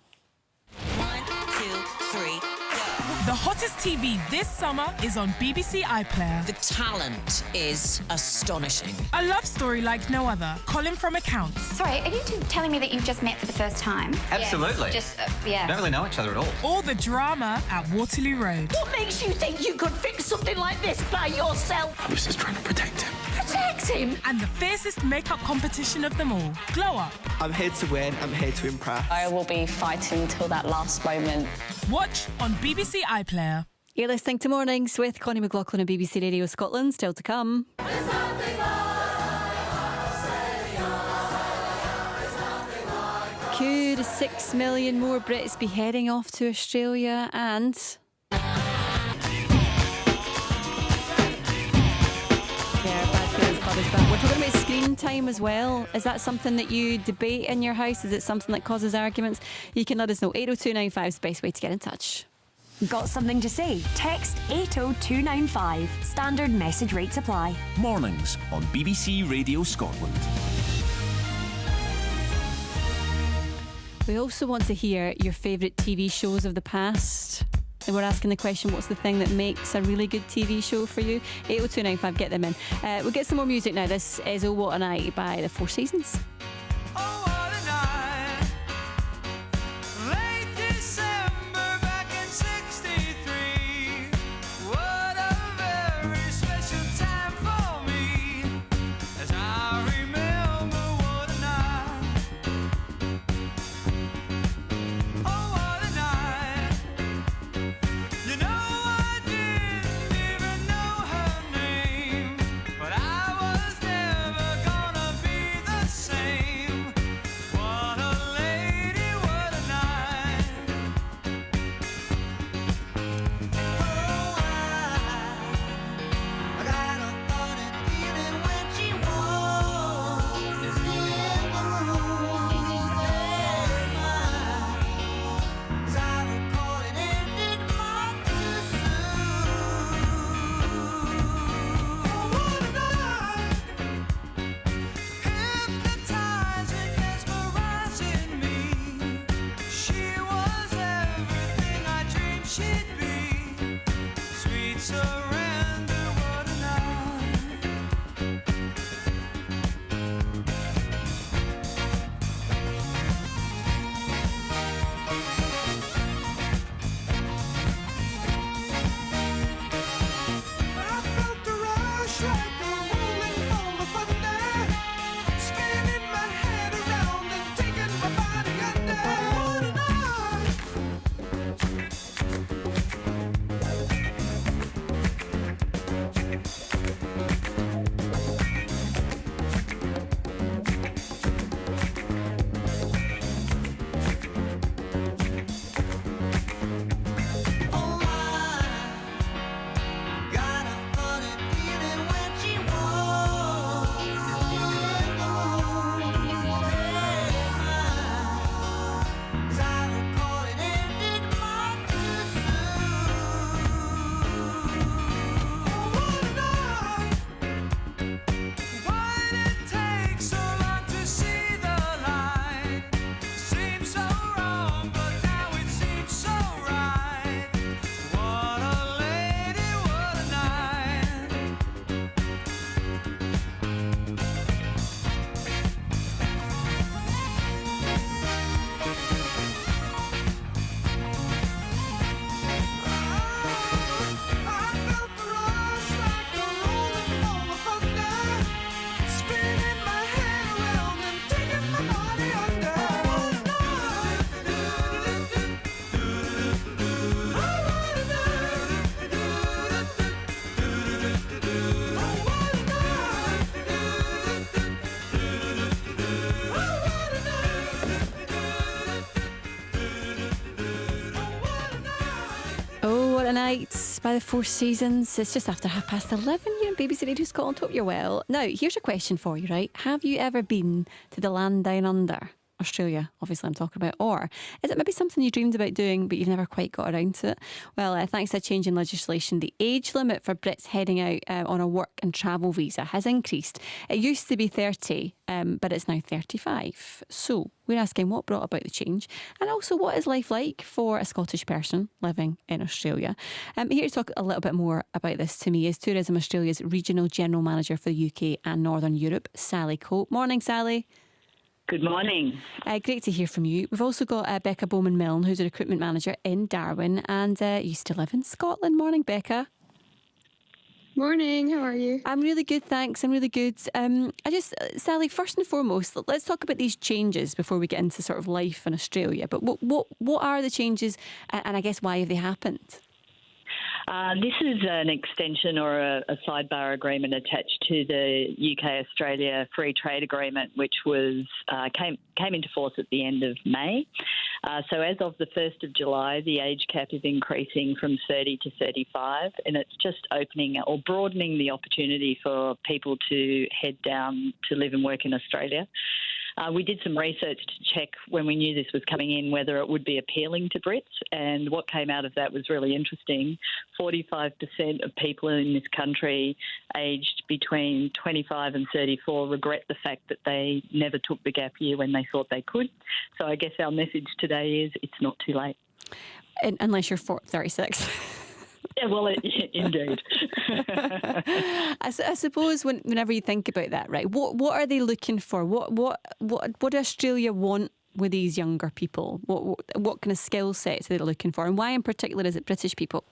Speaker 9: 1, 2, 3, go.
Speaker 23: The hottest TV this summer is on BBC iPlayer.
Speaker 9: The talent is astonishing.
Speaker 23: A love story like no other. Colin from Accounts.
Speaker 24: Sorry, are you two telling me that you've just met for the first time?
Speaker 25: Absolutely.
Speaker 24: Yes, yeah.
Speaker 25: Don't really know each other at all.
Speaker 23: All the drama at Waterloo Road.
Speaker 26: What makes you think you could fix something like this by yourself?
Speaker 25: I was just trying to protect him.
Speaker 26: Protect him?
Speaker 23: And the fiercest makeup competition of them all. Glow Up.
Speaker 27: I'm here to win. I'm here to impress.
Speaker 28: I will be fighting till that last moment.
Speaker 23: Watch on BBC iPlayer.
Speaker 1: You're listening to Mornings with Connie McLaughlin on BBC Radio Scotland. Still to come. Could 6 million more Brits be heading off to Australia? And we're talking about screen time as well. Is that something that you debate in your house? Is it something that causes arguments? You can let us know. 80295 is the best way to get in touch.
Speaker 3: Got something to say? Text 80295. Standard message rates apply.
Speaker 21: Mornings on BBC Radio Scotland.
Speaker 1: We also want to hear your favourite TV shows of the past. And we're asking the question, what's the thing that makes a really good TV show for you? 80295, get them in. We'll get some more music now. This is Oh What a Night by the Four Seasons.
Speaker 22: But I was never gonna be the same.
Speaker 1: Night by the Four Seasons. It's just after 11:30 here on BBC Radio Scotland. Hope you're well. Now, here's a question for you, right? Have you ever been to the land down under? Australia, obviously I'm talking about, or is it maybe something you dreamed about doing but you've never quite got around to it? Well, thanks to a change in legislation, the age limit for Brits heading out on a work and travel visa has increased. It used to be 30, but it's now 35. So we're asking what brought about the change, and also what is life like for a Scottish person living in Australia. Here to talk a little bit more about this to me is Tourism Australia's Regional General Manager for the UK and Northern Europe, Sally Cope. Morning, Sally.
Speaker 2: Good morning.
Speaker 1: Great to hear from you. We've also got Becca Bowman-Milne, who's a recruitment manager in Darwin and used to live in Scotland. Morning, Becca.
Speaker 12: Morning, how are you?
Speaker 1: I'm really good, thanks. I'm really good. Sally, first and foremost, let's talk about these changes before we get into sort of life in Australia. But what are the changes, and I guess why have they happened?
Speaker 2: This is an extension or a sidebar agreement attached to the UK-Australia Free Trade Agreement, which was came into force at the end of May. So as of the 1st of July, the age cap is increasing from 30 to 35, and it's just opening or broadening the opportunity for people to head down to live and work in Australia. We did some research to check when we knew this was coming in whether it would be appealing to Brits, and what came out of that was really interesting. 45% of people in this country aged between 25 and 34 regret the fact that they never took the gap year when they thought they could. So I guess our message today is it's not too late.
Speaker 1: Unless you're 36.
Speaker 2: Yeah, well, indeed.
Speaker 1: I suppose whenever you think about that, right? What are they looking for? What does Australia want with these younger people? What kind of skill sets are they looking for, and why in particular is it British people?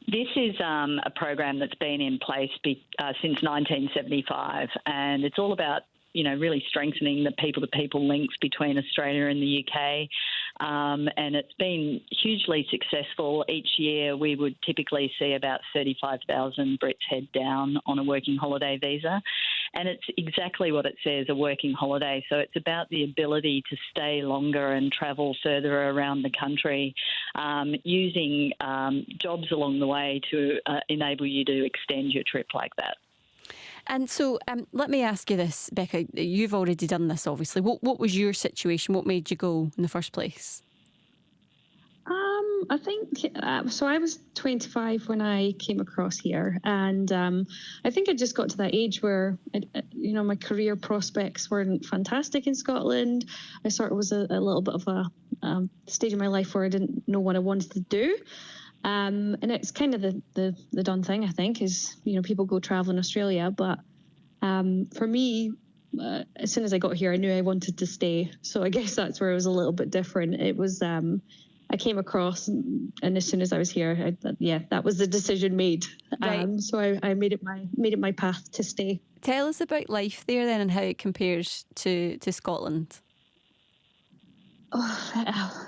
Speaker 2: This is a program that's been in place since 1975, and it's all about really strengthening the people-to-people links between Australia and the UK. And it's been hugely successful. Each year we would typically see about 35,000 Brits head down on a working holiday visa. And it's exactly what it says, a working holiday. So it's about the ability to stay longer and travel further around the country, using jobs along the way to enable you to extend your trip like that.
Speaker 1: And so let me ask you this, Becca. You've already done this, obviously. What was your situation? What made you go in the first place?
Speaker 12: I think, so I was 25 when I came across here, and I think I just got to that age where, my career prospects weren't fantastic in Scotland. I sort of was a little bit of a stage in my life where I didn't know what I wanted to do. And it's kind of the done thing, I think, is, people go travel in Australia. But for me, as soon as I got here, I knew I wanted to stay. So I guess that's where it was a little bit different. It was, I came across, and as soon as I was here, that was the decision made.
Speaker 1: Right.
Speaker 12: So I made it my path to stay.
Speaker 1: Tell us about life there then, and how it compares to Scotland.
Speaker 12: Oh,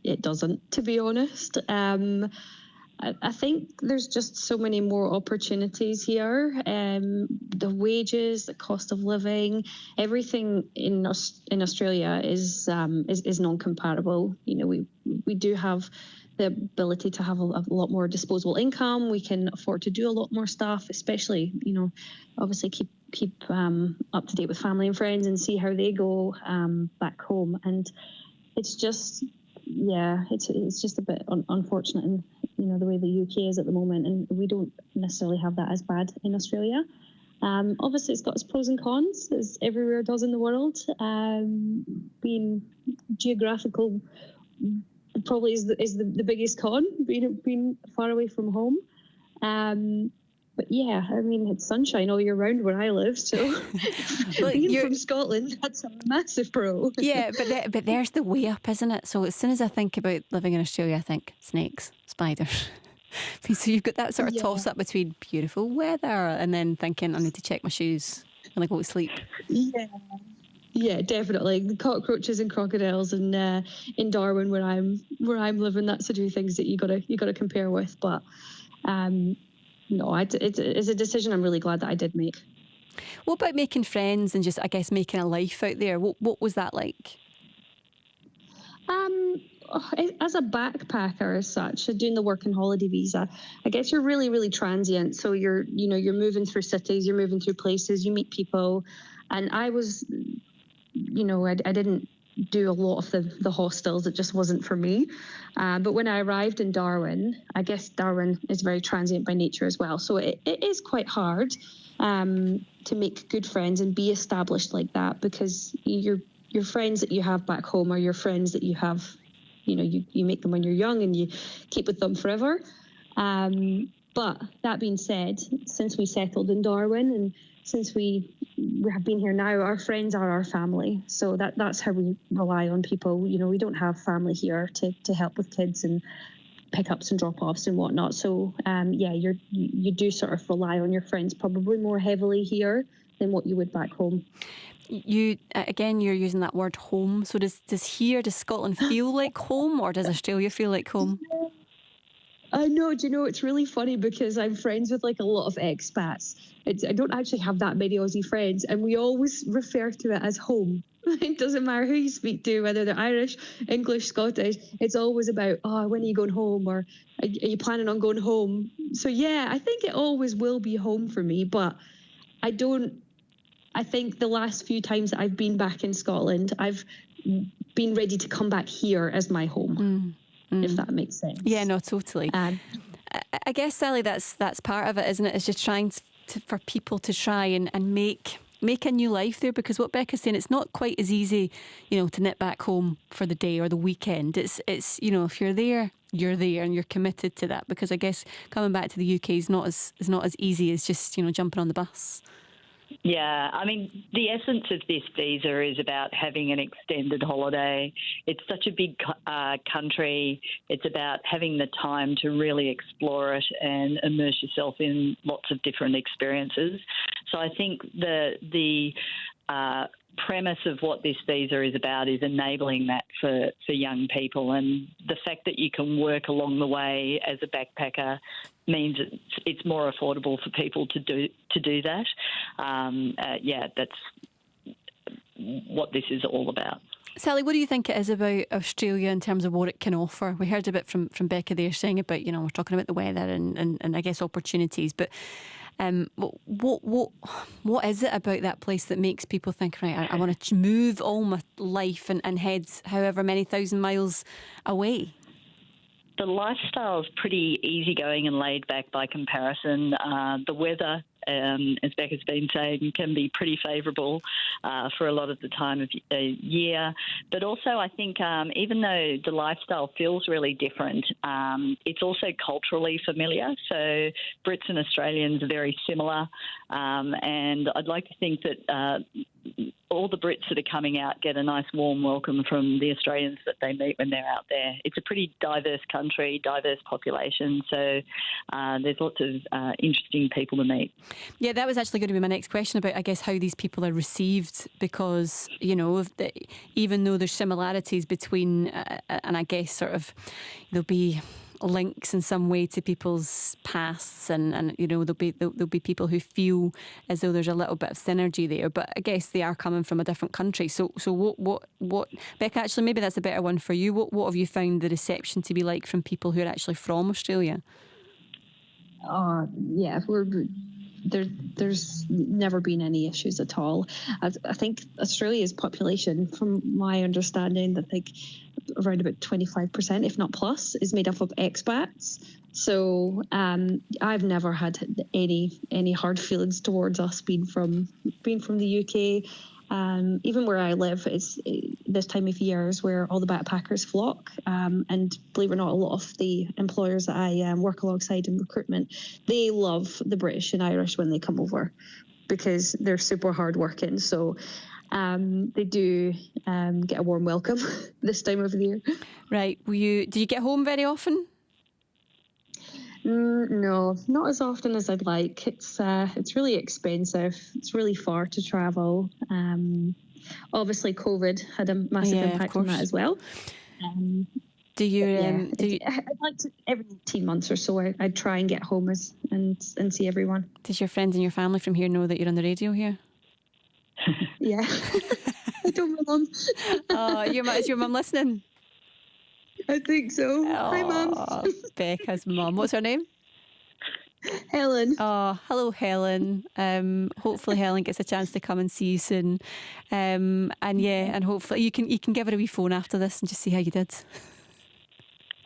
Speaker 12: it doesn't, to be honest. I think there's just so many more opportunities here. The wages, the cost of living, everything in Australia is non-comparable. We do have the ability to have a lot more disposable income. We can afford to do a lot more stuff, especially, obviously keep up to date with family and friends and see how they go back home. And it's just, it's just a bit unfortunate in, the way the UK is at the moment, and we don't necessarily have that as bad in Australia. Obviously, it's got its pros and cons, as everywhere does in the world. Being geographical probably is the biggest con, being far away from home. But yeah, I mean, it's sunshine all year round where I live, so being from Scotland, that's a massive pro.
Speaker 1: Yeah, but there's the way up, isn't it? So as soon as I think about living in Australia, I think snakes, spiders. So you've got that sort of toss-up between beautiful weather and then thinking, I need to check my shoes when I go to sleep.
Speaker 12: Yeah, definitely. The cockroaches and crocodiles, and in Darwin, where I'm living, that's the two things that you gotta compare with. But no, it's a decision I'm really glad that I did make.
Speaker 1: What about making friends and just, I guess, making a life out there? What was that like?
Speaker 12: as a backpacker as such, doing the working holiday visa, I guess you're really, really transient. So you're moving through cities, you're moving through places, you meet people. And I was, I didn't do a lot of the hostels. It just wasn't for me. But when I arrived in Darwin, I guess Darwin is very transient by nature as well. So it is quite hard to make good friends and be established like that, because your friends that you have back home are your friends that you have, you make them when you're young and you keep with them forever. But that being said, since we settled in Darwin and since we have been here now, our friends are our family. So that's how we rely on people. We don't have family here to help with kids and pickups and drop-offs and whatnot. So you do sort of rely on your friends probably more heavily here than what you would back home. You're using that word home. So does Scotland feel like home, or does Australia feel like home? I know. Do you know, it's really funny because I'm friends with like a lot of expats. I don't actually have that many Aussie friends, and we always refer to it as home. It doesn't matter who you speak to, whether they're Irish, English, Scottish. It's always about, when are you going home, or are you planning on going home? So yeah, I think it always will be home for me, but I think the last few times that I've been back in Scotland, I've been ready to come back here as my home. If that makes sense. Yeah, no, totally. I guess, Sally, that's part of it, isn't it? It's just trying for people to try and make a new life there, because what Becca's saying, it's not quite as easy, to nip back home for the day or the weekend. It's if you're there and you're committed to that, because I guess coming back to the UK is not as easy as just, jumping on the bus.
Speaker 2: Yeah, I mean, the essence of this visa is about having an extended holiday. It's such a big country. It's about having the time to really explore it and immerse yourself in lots of different experiences. So I think the premise of what this visa is about is enabling that for young people, and the fact that you can work along the way as a backpacker means it's more affordable for people to do that. That's what this is all about. Sally, what do you think it is about Australia in terms of what it can offer? We heard a bit from Becca there saying about, we're talking about the weather and I guess opportunities, but what is it about that place that makes people think, right, I want to move all my life and head however many thousand miles away? The lifestyle is pretty easygoing and laid back by comparison. The weather, as Becca's been saying, can be pretty favourable for a lot of the time of the year. But also, I think even though the lifestyle feels really different, it's also culturally familiar. So Brits and Australians are very similar. And I'd like to think that all the Brits that are coming out get a nice warm welcome from the Australians that they meet when they're out there. It's a pretty diverse country, diverse population, so there's lots of interesting people to meet. Yeah, that was actually going to be my next question about, I guess, how these people are received, because, even though there's similarities between, and I guess sort of there'll be links in some way to people's pasts, and there'll be people who feel as though there's a little bit of synergy there, but I guess they are coming from a different country. So what Becca, actually maybe that's a better one for you. What have you found the reception to be like from people who are actually from Australia? There's never been any issues at all. I think Australia's population, from my understanding, I think around about 25%, if not plus, is made up of expats. So I've never had any hard feelings towards us being from the UK. Even where I live, it's this time of year is where all the backpackers flock. And believe it or not, a lot of the employers that I work alongside in recruitment, they love the British and Irish when they come over because they're super hard working. So they do get a warm welcome this time of the year. Right. Do you get home very often? No, not as often as I'd like. It's really expensive. It's really far to travel. Obviously, COVID had a massive impact on that as well. Do you? I'd like to every 18 months or so. I'd try and get home and see everyone. Does your friends and your family from here know that you're on the radio here? Yeah, I told my mum. Is your mum listening?
Speaker 12: I think so. Hi, Mum.
Speaker 1: Becca's mum. What's her name?
Speaker 12: Helen.
Speaker 1: Oh, hello, Helen. Hopefully Helen gets a chance to come and see you soon. And hopefully you can give her a wee phone after this and just see how you did.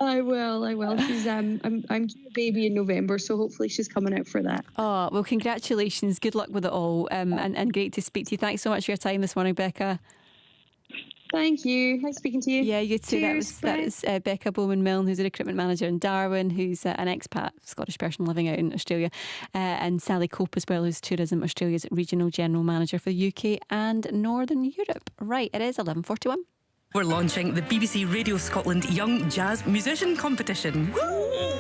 Speaker 12: I will. She's I'm due a baby in November, so hopefully she's coming out for that.
Speaker 1: Oh, well, congratulations. Good luck with it all. And great to speak to you. Thanks so much for your time this morning, Becca.
Speaker 12: Thank you. Nice speaking to you.
Speaker 1: Yeah, you too.
Speaker 12: Cheers,
Speaker 1: That was Becca Bowman-Milne, who's a recruitment manager in Darwin, who's an expat Scottish person living out in Australia, and Sally Cope as well, who's Tourism Australia's regional general manager for the UK and Northern Europe. Right, it is 11:41.
Speaker 4: We're launching the BBC Radio Scotland Young Jazz Musician Competition. Woo!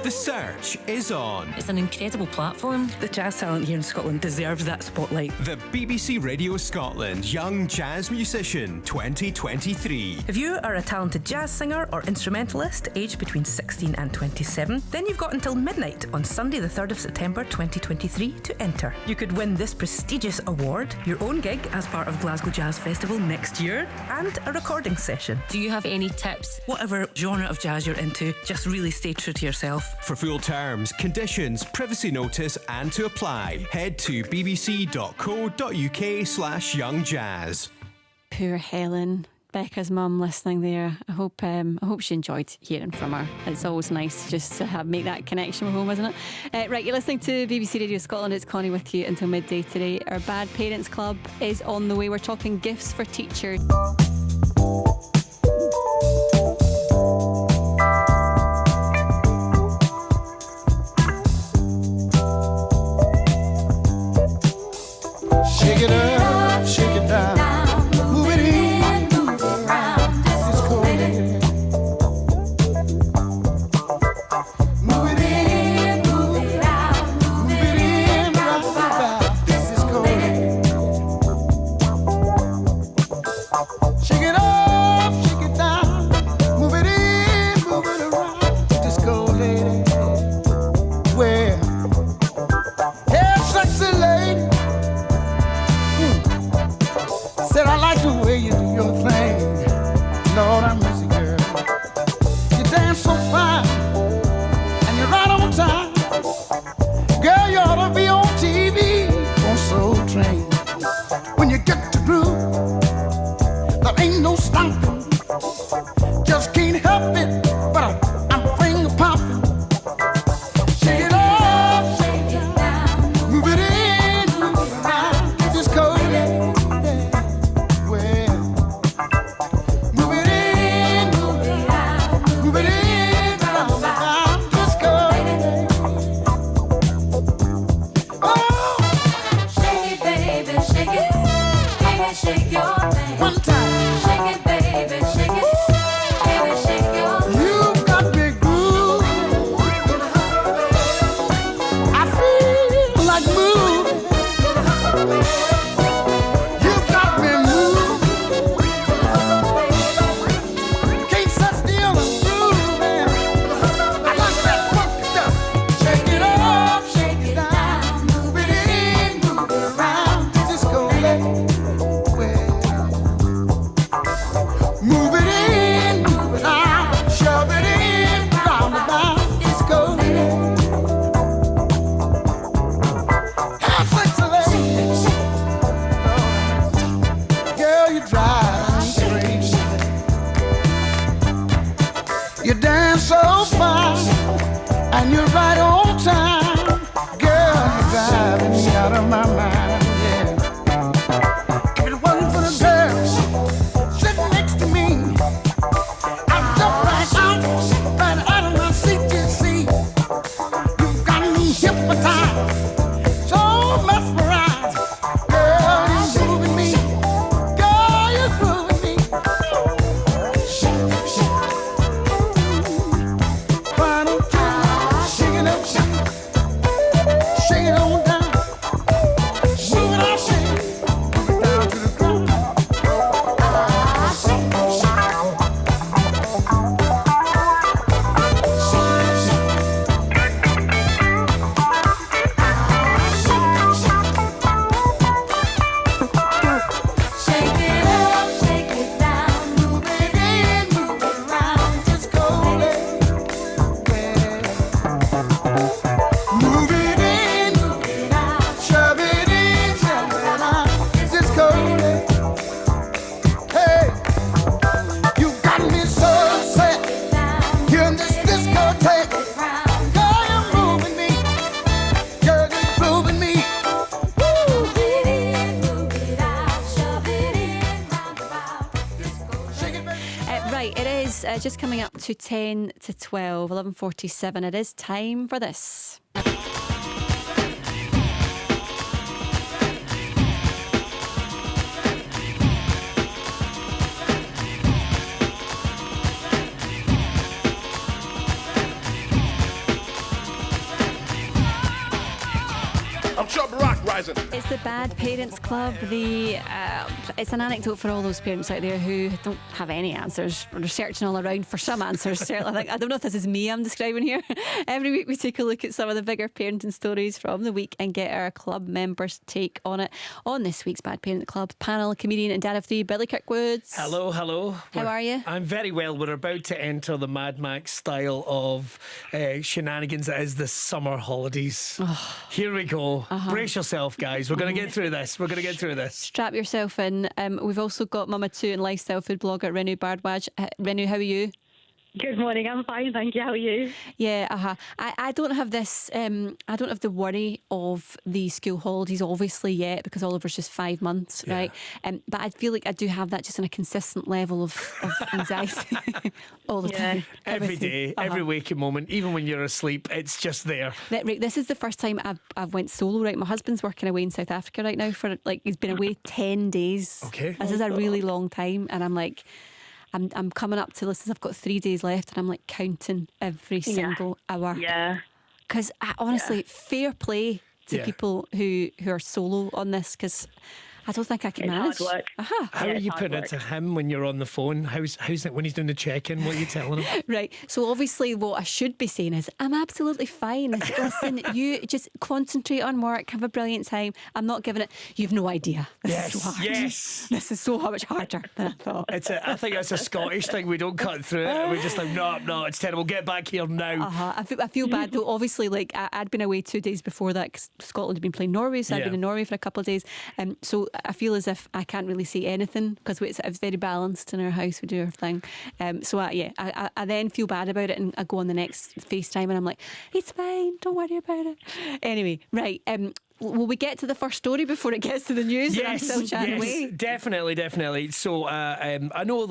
Speaker 21: The search is on.
Speaker 4: It's an incredible platform. The jazz talent here in Scotland deserves that spotlight.
Speaker 21: The BBC Radio Scotland Young Jazz Musician 2023.
Speaker 4: If you are a talented jazz singer or instrumentalist aged between 16 and 27, then you've got until midnight on Sunday the 3rd of September 2023 to enter. You could win this prestigious award, your own gig as part of Glasgow Jazz Festival next year, and a recording session. Do you have any tips? Whatever genre of jazz you're into, just really stay true to yourself.
Speaker 21: For full terms, conditions, privacy notice and to apply, head to bbc.co.uk/youngjazz.
Speaker 1: Poor Helen, Becca's mum, listening there. I hope she enjoyed hearing from her. It's always nice just to make that connection with home, isn't it? Right, you're listening to BBC Radio Scotland. It's Connie with you until midday today. Our Bad Parents Club is on the way. We're talking gifts for teachers.
Speaker 22: Shake it up, shake it down, move it in, move it around, this is cool. Move it in, move it out, move it in, round about, this is cool. Shake it up, shake it down, move it in, move it around, this cool lady. Well, hey, sexy lady. Said I like the way you do your thing. Lord, I'm missing girl. You dance so fine, and you're right on time. Girl, you ought to be on TV, on Soul Train. When you get to groove, there ain't no stopping. Just can't help it, but I'm finger popping. Shake it up, shake it down, move it in, move it around. Just go there.
Speaker 13: Shake your thing. One time. Shake it, baby, shake it. Baby, shake your thing.
Speaker 22: You got me groove. I feel like moving. You got me moving. Can't sit still and grooving. I like that funky stuff. Shake it up, shake it down, move it in, move it around. Disco lady. Move it in, move it out, shove it in, round and round, disco lady. Have sexy lady. Girl, you drive me crazy. You dance so fine, and you're right on time. Girl, you're driving me out of my mind, yeah. If it wasn't for the girls sitting next to me, I'd jump right out of my seat, you see. You've got me hypnotized, so mesmerized. Girl, you're moving me. Girl, you're moving me. Why don't you shake it up, shake it on down.
Speaker 1: just coming up to 10 to 12, 11:47. It is time for this.
Speaker 10: I'm Chubba Rock Rising.
Speaker 1: It's the Bad Parents Club. It's an anecdote for all those parents out there who don't have any answers or are searching all around for some answers. Certainly, I don't know if this is me I'm describing here. Every week we take a look at some of the bigger parenting stories from the week and get our club members' take on it. On this week's Bad Parent Club panel, comedian and dad of three, Billy Kirkwoods.
Speaker 11: Hello.
Speaker 1: How are you?
Speaker 11: I'm very well. We're about to enter the Mad Max style of shenanigans that is the summer holidays. Here we go. Brace yourself, guys. We're going to get through this.
Speaker 1: Strap yourself in. We've also got Mama 2 and lifestyle food blogger Renu Bardwaj. Renu, how are you?
Speaker 14: Good morning. I'm fine, thank you. How are you?
Speaker 1: Yeah, I don't have this. I don't have the worry of the school holidays, obviously, yet, because Oliver's just 5 months, right? But I feel like I do have that just on a consistent level of anxiety all the time.
Speaker 11: Every day, every waking moment, even when you're asleep, it's just there.
Speaker 1: Right, this is the first time I've went solo. Right, my husband's working away in South Africa right now for he's been away 10 days.
Speaker 11: Okay,
Speaker 1: this is a really long time, and I'm like. I'm coming up to listen. I've got 3 days left, and I'm like counting every single hour.
Speaker 14: Yeah.
Speaker 1: Because honestly, fair play to people who are solo on this, because I don't think I can manage.
Speaker 14: Hard work.
Speaker 11: How are you putting it to him when you're on the phone? How's it when he's doing the check-in? What are you telling him?
Speaker 1: Right. So obviously what I should be saying is, I'm absolutely fine. I said, listen, you just concentrate on work, have a brilliant time. I'm not giving it. You've no idea. This is so hard.
Speaker 11: Yes.
Speaker 1: This is so much harder than I thought.
Speaker 11: I think it's a Scottish thing. We don't cut through it. We're just like, no, it's terrible. Get back here now.
Speaker 1: I feel bad though. Obviously, like I'd been away 2 days before that because Scotland had been playing Norway, so I'd been in Norway for a couple of days. So I feel as if I can't really say anything because it's very balanced in our house. We do our thing. I then feel bad about it, and I go on the next FaceTime and I'm like, it's fine, don't worry about it. Anyway, right. Will we get to the first story before it gets to the news?
Speaker 11: Yes,
Speaker 1: I'm still chatting away.
Speaker 11: Definitely. So I know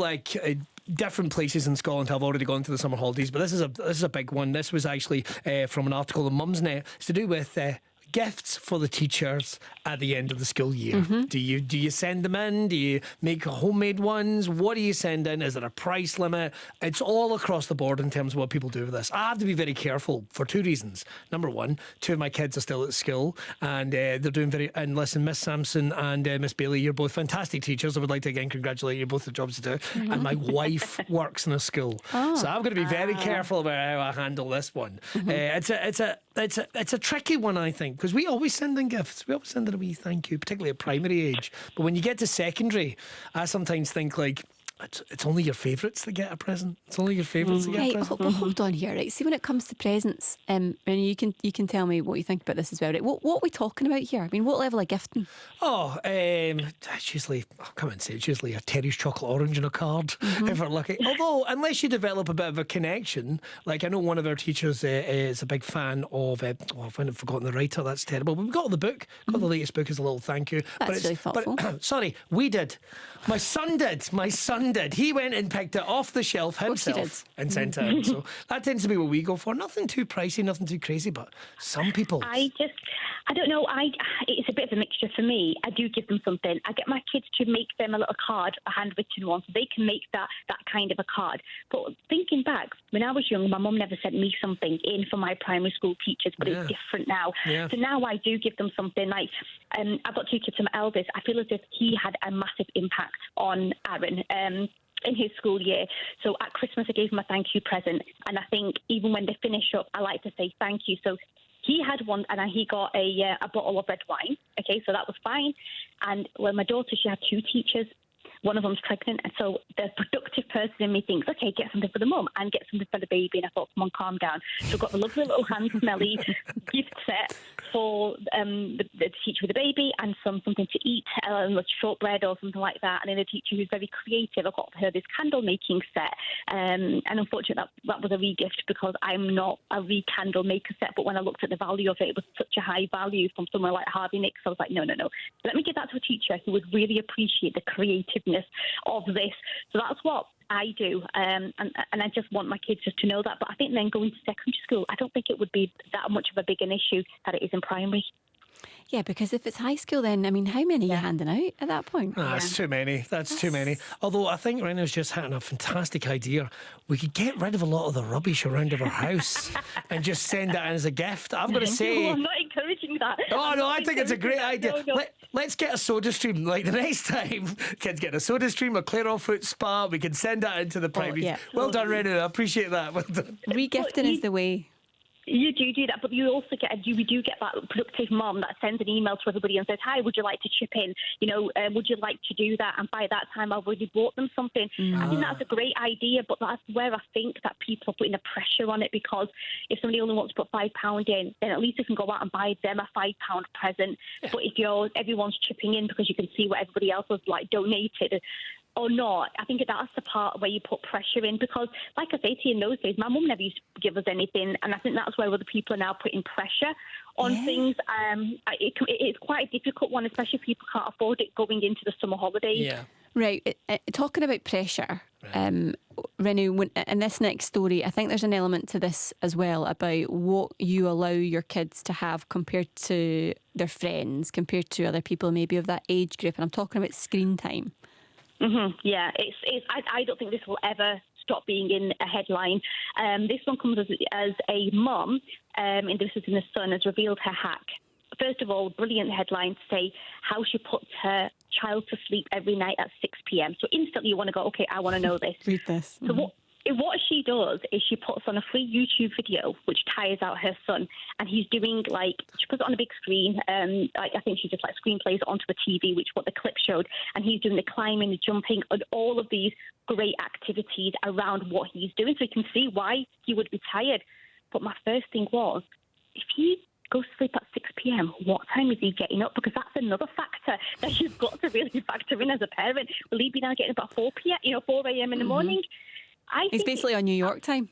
Speaker 11: different places in Scotland have already gone to the summer holidays, but this is a big one. This was actually from an article in Mumsnet. It's to do with gifts for the teachers at the end of the school year. Do you send them in? Do you make homemade ones? What do you send in? Is there a price limit? It's all across the board in terms of what people do with this. I have to be very careful for two reasons. Number one, 2 of my kids are still at school, and they're doing and listen, Miss Sampson and Miss Bailey, you're both fantastic teachers. I would like to again congratulate you both for the jobs to do. And my wife works in a school, so I've got to be very careful about how I handle this one. It's a tricky one, I think, because we always send in gifts. We always send in a wee thank you, particularly at primary age. But when you get to secondary, I sometimes think like, it's only your favourites that get a present. It's only your favourites that get a present.
Speaker 1: Well, hold on here, right? See, when it comes to presents, and you can tell me what you think about this as well, right? What are we talking about here? I mean, what level of gifting?
Speaker 11: It's usually, I'll come and say, it's usually a Terry's chocolate orange in a card, if we're lucky. Although, unless you develop a bit of a connection, like I know one of our teachers is a big fan of, I've forgotten the writer, that's terrible, but we got the book, got the latest book as a little thank you.
Speaker 1: That's really thoughtful.
Speaker 11: Sorry, we did. My son did. He went and picked it off the shelf himself and sent it in. So that tends to be what we go for. Nothing too pricey, nothing too crazy, but some people.
Speaker 14: I don't know. It's a bit of a mixture for me. I do give them something. I get my kids to make them a little card, a handwritten one, so they can make that kind of a card. But thinking back, when I was young, my mum never sent me something in for my primary school teachers, but it's different now. Yeah. So now I do give them something. Like I've got 2 kids. My eldest, I feel as if he had a massive impact on Aaron. In his school year. So at Christmas I gave him a thank you present, and I think even when they finish up I like to say thank you. So he had one, and he got a bottle of red wine. Okay, so that was fine. And when my daughter, she had 2 teachers. One of them's pregnant, and so the productive person in me thinks, okay, get something for the mum and get something for the baby. And I thought, come on, calm down. So I got the lovely little hand-smelly gift set for the teacher with the baby, and something to eat, like shortbread or something like that. And then the teacher who's very creative, I got her this candle-making set. And unfortunately, that was a re-gift because I'm not a re-candle maker set. But when I looked at the value of it, it was such a high value from somewhere like Harvey Nicks. I was like, no. Let me give that to a teacher who would really appreciate the creativeness of this. So that's what I do, and I just want my kids just to know that. But I think then going to secondary school, I don't think it would be that much of a big an issue that it is in primary.
Speaker 1: Yeah, because if it's high school, then, I mean, how many are you handing out at that point?
Speaker 11: That's too many. That's too many. Although I think Rena's just had a fantastic idea. We could get rid of a lot of the rubbish around our house and just send it in as a gift. I've got to say...
Speaker 14: No, I'm not encouraging that.
Speaker 11: Oh, no, I think it's a great idea.
Speaker 14: No.
Speaker 11: Let's get a soda stream. Like, the next time, kids get a soda stream, a Clare Off Foot Spa, we can send that into the primary.
Speaker 1: yeah.
Speaker 11: Well done, Rena. I appreciate that. Well done.
Speaker 1: Regifting is the way.
Speaker 14: You do that, but you also get we do get that productive mum that sends an email to everybody and says, "Hi, would you like to chip in? Would you like to do that?" And by that time, I've already bought them something. I think that's a great idea, but that's where I think that people are putting the pressure on it, because if somebody only wants to put £5 in, then at least they can go out and buy them a £5 present. Yeah. But if everyone's chipping in because you can see what everybody else has donated or not, I think that's the part where you put pressure in, because like I say to you, in those days, my mum never used to give us anything, and I think that's where other people are now putting pressure on things. It's quite a difficult one, especially if people can't afford it going into the summer holidays.
Speaker 11: Yeah.
Speaker 1: Right, talking about pressure, Renu, in this next story, I think there's an element to this as well about what you allow your kids to have compared to their friends, compared to other people maybe of that age group, and I'm talking about screen time.
Speaker 14: Yeah, I don't think this will ever stop being in a headline. This one comes as a mum, and this is in The Sun, has revealed her hack. First of all, brilliant headline to say how she puts her child to sleep every night at 6 p.m. So instantly you want to go, okay, I want to know this.
Speaker 1: Read this.
Speaker 14: So what she does is she puts on a free YouTube video which tires out her son, and he's doing she puts it on a big screen. I think she just screenplays it onto the TV, which what the clip showed, and he's doing the climbing, the jumping, and all of these great activities around what he's doing, so you can see why he would be tired. But my first thing was, if he goes to sleep at 6 p.m, what time is he getting up? Because that's another factor that you've got to really factor in as a parent. Will he be now getting up at 4 a.m. in the morning?
Speaker 1: He's basically on New York time.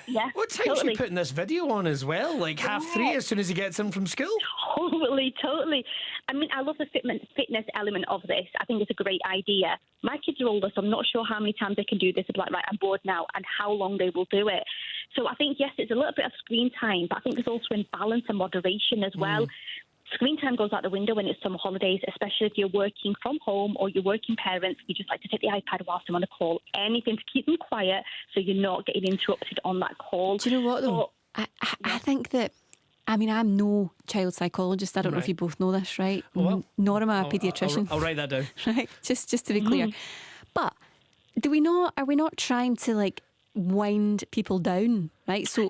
Speaker 14: Yeah.
Speaker 11: What time's she putting this video on as well? 3:30 as soon as he gets in from school?
Speaker 14: Totally. I mean, I love the fitness element of this. I think it's a great idea. My kids are older, so I'm not sure how many times they can do this. They're right, I'm bored now, and how long they will do it. So I think, yes, it's a little bit of screen time, but I think there's also in balance and moderation as well. Screen time goes out the window when it's summer holidays, especially if you're working from home or you're working parents. You just like to take the iPad whilst I'm on a call, anything to keep them quiet so you're not getting interrupted on that call.
Speaker 1: Do you know what, though? I think that, I mean, I'm no child psychologist. I don't know if you both know this, right? Nor am I a paediatrician.
Speaker 11: I'll write that down.
Speaker 1: Right, just to be clear. But are we not trying to wind people down, right? So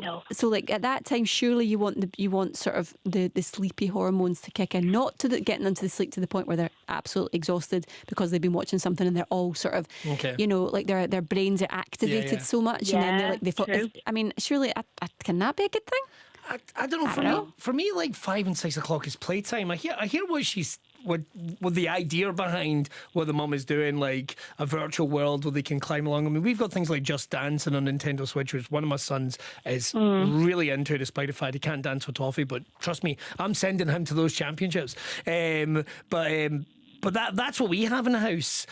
Speaker 1: at that time, surely you want sort of the sleepy hormones to kick in, not to getting them to sleep to the point where they're absolutely exhausted because they've been watching something and they're all sort of their brains are activated so much, and then I mean, surely can that be a good thing?
Speaker 11: I don't know. For me, 5 and 6 o'clock is playtime. I hear what she's with the idea behind what the mum is doing, a virtual world where they can climb along. I mean, we've got things like Just Dancing on Nintendo Switch, which one of my sons is really into, despite the fact he can't dance for toffee. But trust me, I'm sending him to those championships. But that's what we have in the house.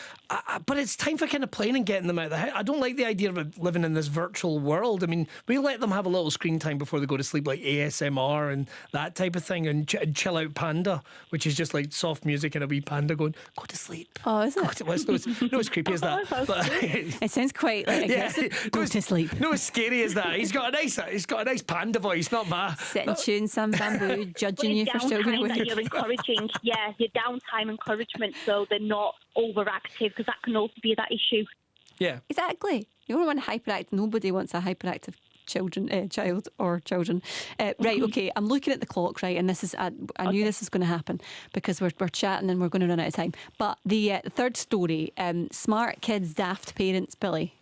Speaker 11: But it's time for kind of playing and getting them out of the house. I don't like the idea of living in this virtual world. I mean, we let them have a little screen time before they go to sleep, like ASMR and that type of thing, and Chill Out Panda, which is just soft music and a wee panda going, go to sleep.
Speaker 1: Oh, is it?
Speaker 11: No, it's creepy as that. But,
Speaker 1: it sounds quite aggressive. Go to sleep.
Speaker 11: No, it's scary as that. He's got a nice panda voice, not my.
Speaker 1: Sitting chewing some bamboo, judging you for still going away.
Speaker 14: That you're encouraging, your downtime encouragement, so they're not overactive, because that can also be that issue.
Speaker 11: Yeah,
Speaker 1: exactly. You don't want hyperactive. Nobody wants a hyperactive child or children. Right, okay, I'm looking at the clock, right, and this is I knew this was going to happen because we're chatting and we're going to run out of time. But the third story, smart kids, daft parents, Billy.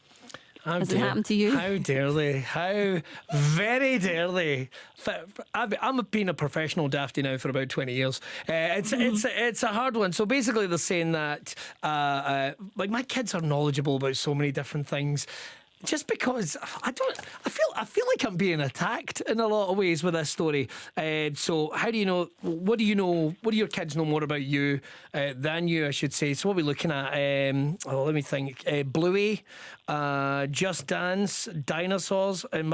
Speaker 1: Has it happened to you?
Speaker 11: How dare they? How very dare they? I've been a professional dafty now for about 20 years. It's a hard one. So basically they're saying that my kids are knowledgeable about so many different things. just because I feel like I'm being attacked in a lot of ways with this story. So how do you know? What do you know? What do your kids know more about you than you? I should say. So what are we looking at? Let me think. Bluey, Just Dance, dinosaurs. And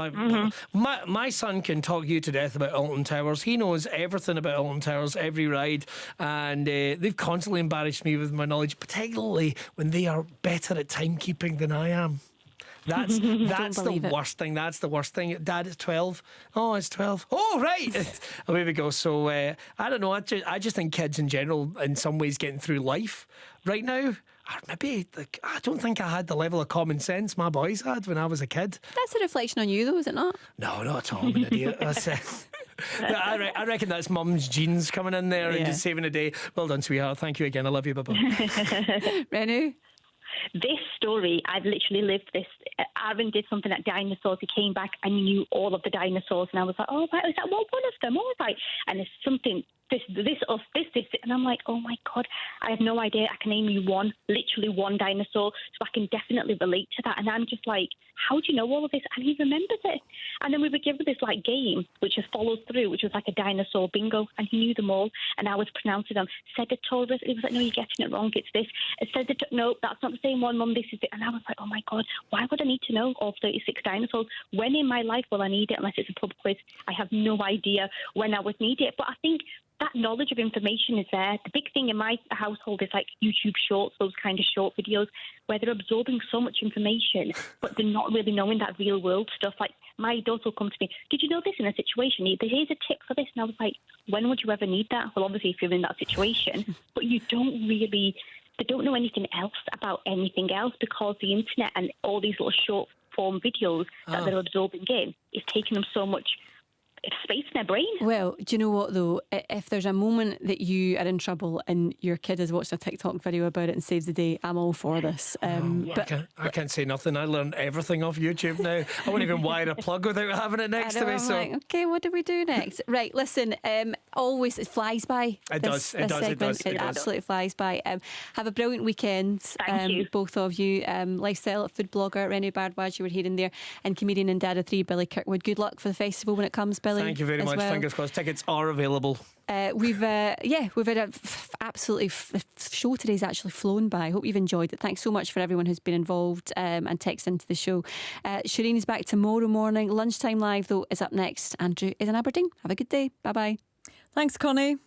Speaker 11: my son can talk you to death about Alton Towers. He knows everything about Alton Towers, every ride, and they've constantly embarrassed me with my knowledge, particularly when they are better at timekeeping than I am. That's the worst thing. That's the worst thing. Dad, it's 12. Oh, it's 12. Oh, right. Away we go. So I don't know. I just think kids in general, in some ways, getting through life right now. Or maybe I don't think I had the level of common sense my boys had when I was a kid.
Speaker 1: That's a reflection on you, though, is it not?
Speaker 11: No, not at all. I'm an idiot. I reckon that's mum's genes coming in there and just saving a day. Well done, sweetheart. Thank you again. I love you. Bye-bye.
Speaker 1: Renu?
Speaker 14: This story, I've literally lived this. Aaron did something at dinosaurs. He came back and he knew all of the dinosaurs. And I was like, oh, right, is that one of them? Oh, right. And it's something, this. And I'm like, oh, my God, I have no idea. I can name you literally one dinosaur. So I can definitely relate to that. And I'm just like, how do you know all of this? And he remembers it. And then we were given this game, which just follows through, which was like a dinosaur bingo. And he knew them all. And I was pronouncing them. Cedatosaurus. He was like, no, you're getting it wrong. It's this. No, that's not the same one, Mum. This is it. And I was like, oh, my God, why would I need to know all 36 dinosaurs? When in my life will I need it unless it's a pub quiz? I have no idea when I would need it. But I think that knowledge of information is there. The big thing in my household is like YouTube shorts, those kind of short videos where they're absorbing so much information, but they're not really knowing that real world stuff. Like my daughter will come to me, did you know this in a situation? Here's a tip for this. And I was like, when would you ever need that? Well, obviously if you're in that situation, but they don't know anything else about anything else because the internet and all these little short form videos that they're absorbing in is taking them so much space in their brain.
Speaker 1: Well, do you know what though? If there's a moment that you are in trouble and your kid has watched a TikTok video about it and saves the day, I'm all for this.
Speaker 11: I can't say nothing. I learn everything off YouTube now. I won't even wire a plug without having it next to me.
Speaker 1: I'm like, okay, what do we do next? Right, listen, always it flies by.
Speaker 11: It does. It
Speaker 1: absolutely flies by. Have a brilliant weekend.
Speaker 14: Thank you.
Speaker 1: Both of you. Lifestyle food blogger Renu Bhardwaj, you were hearing there, and comedian and dad of three, Billy Kirkwood. Good luck for the festival when it comes, Billy.
Speaker 11: Thank you very much.
Speaker 1: Well.
Speaker 11: Fingers crossed. Tickets are available.
Speaker 1: We've had a absolutely show today's actually flown by. I hope you've enjoyed it. Thanks so much for everyone who's been involved and texted into the show. Shireen is back tomorrow morning. Lunchtime Live though is up next. Andrew is in Aberdeen. Have a good day. Bye bye.
Speaker 5: Thanks, Connie.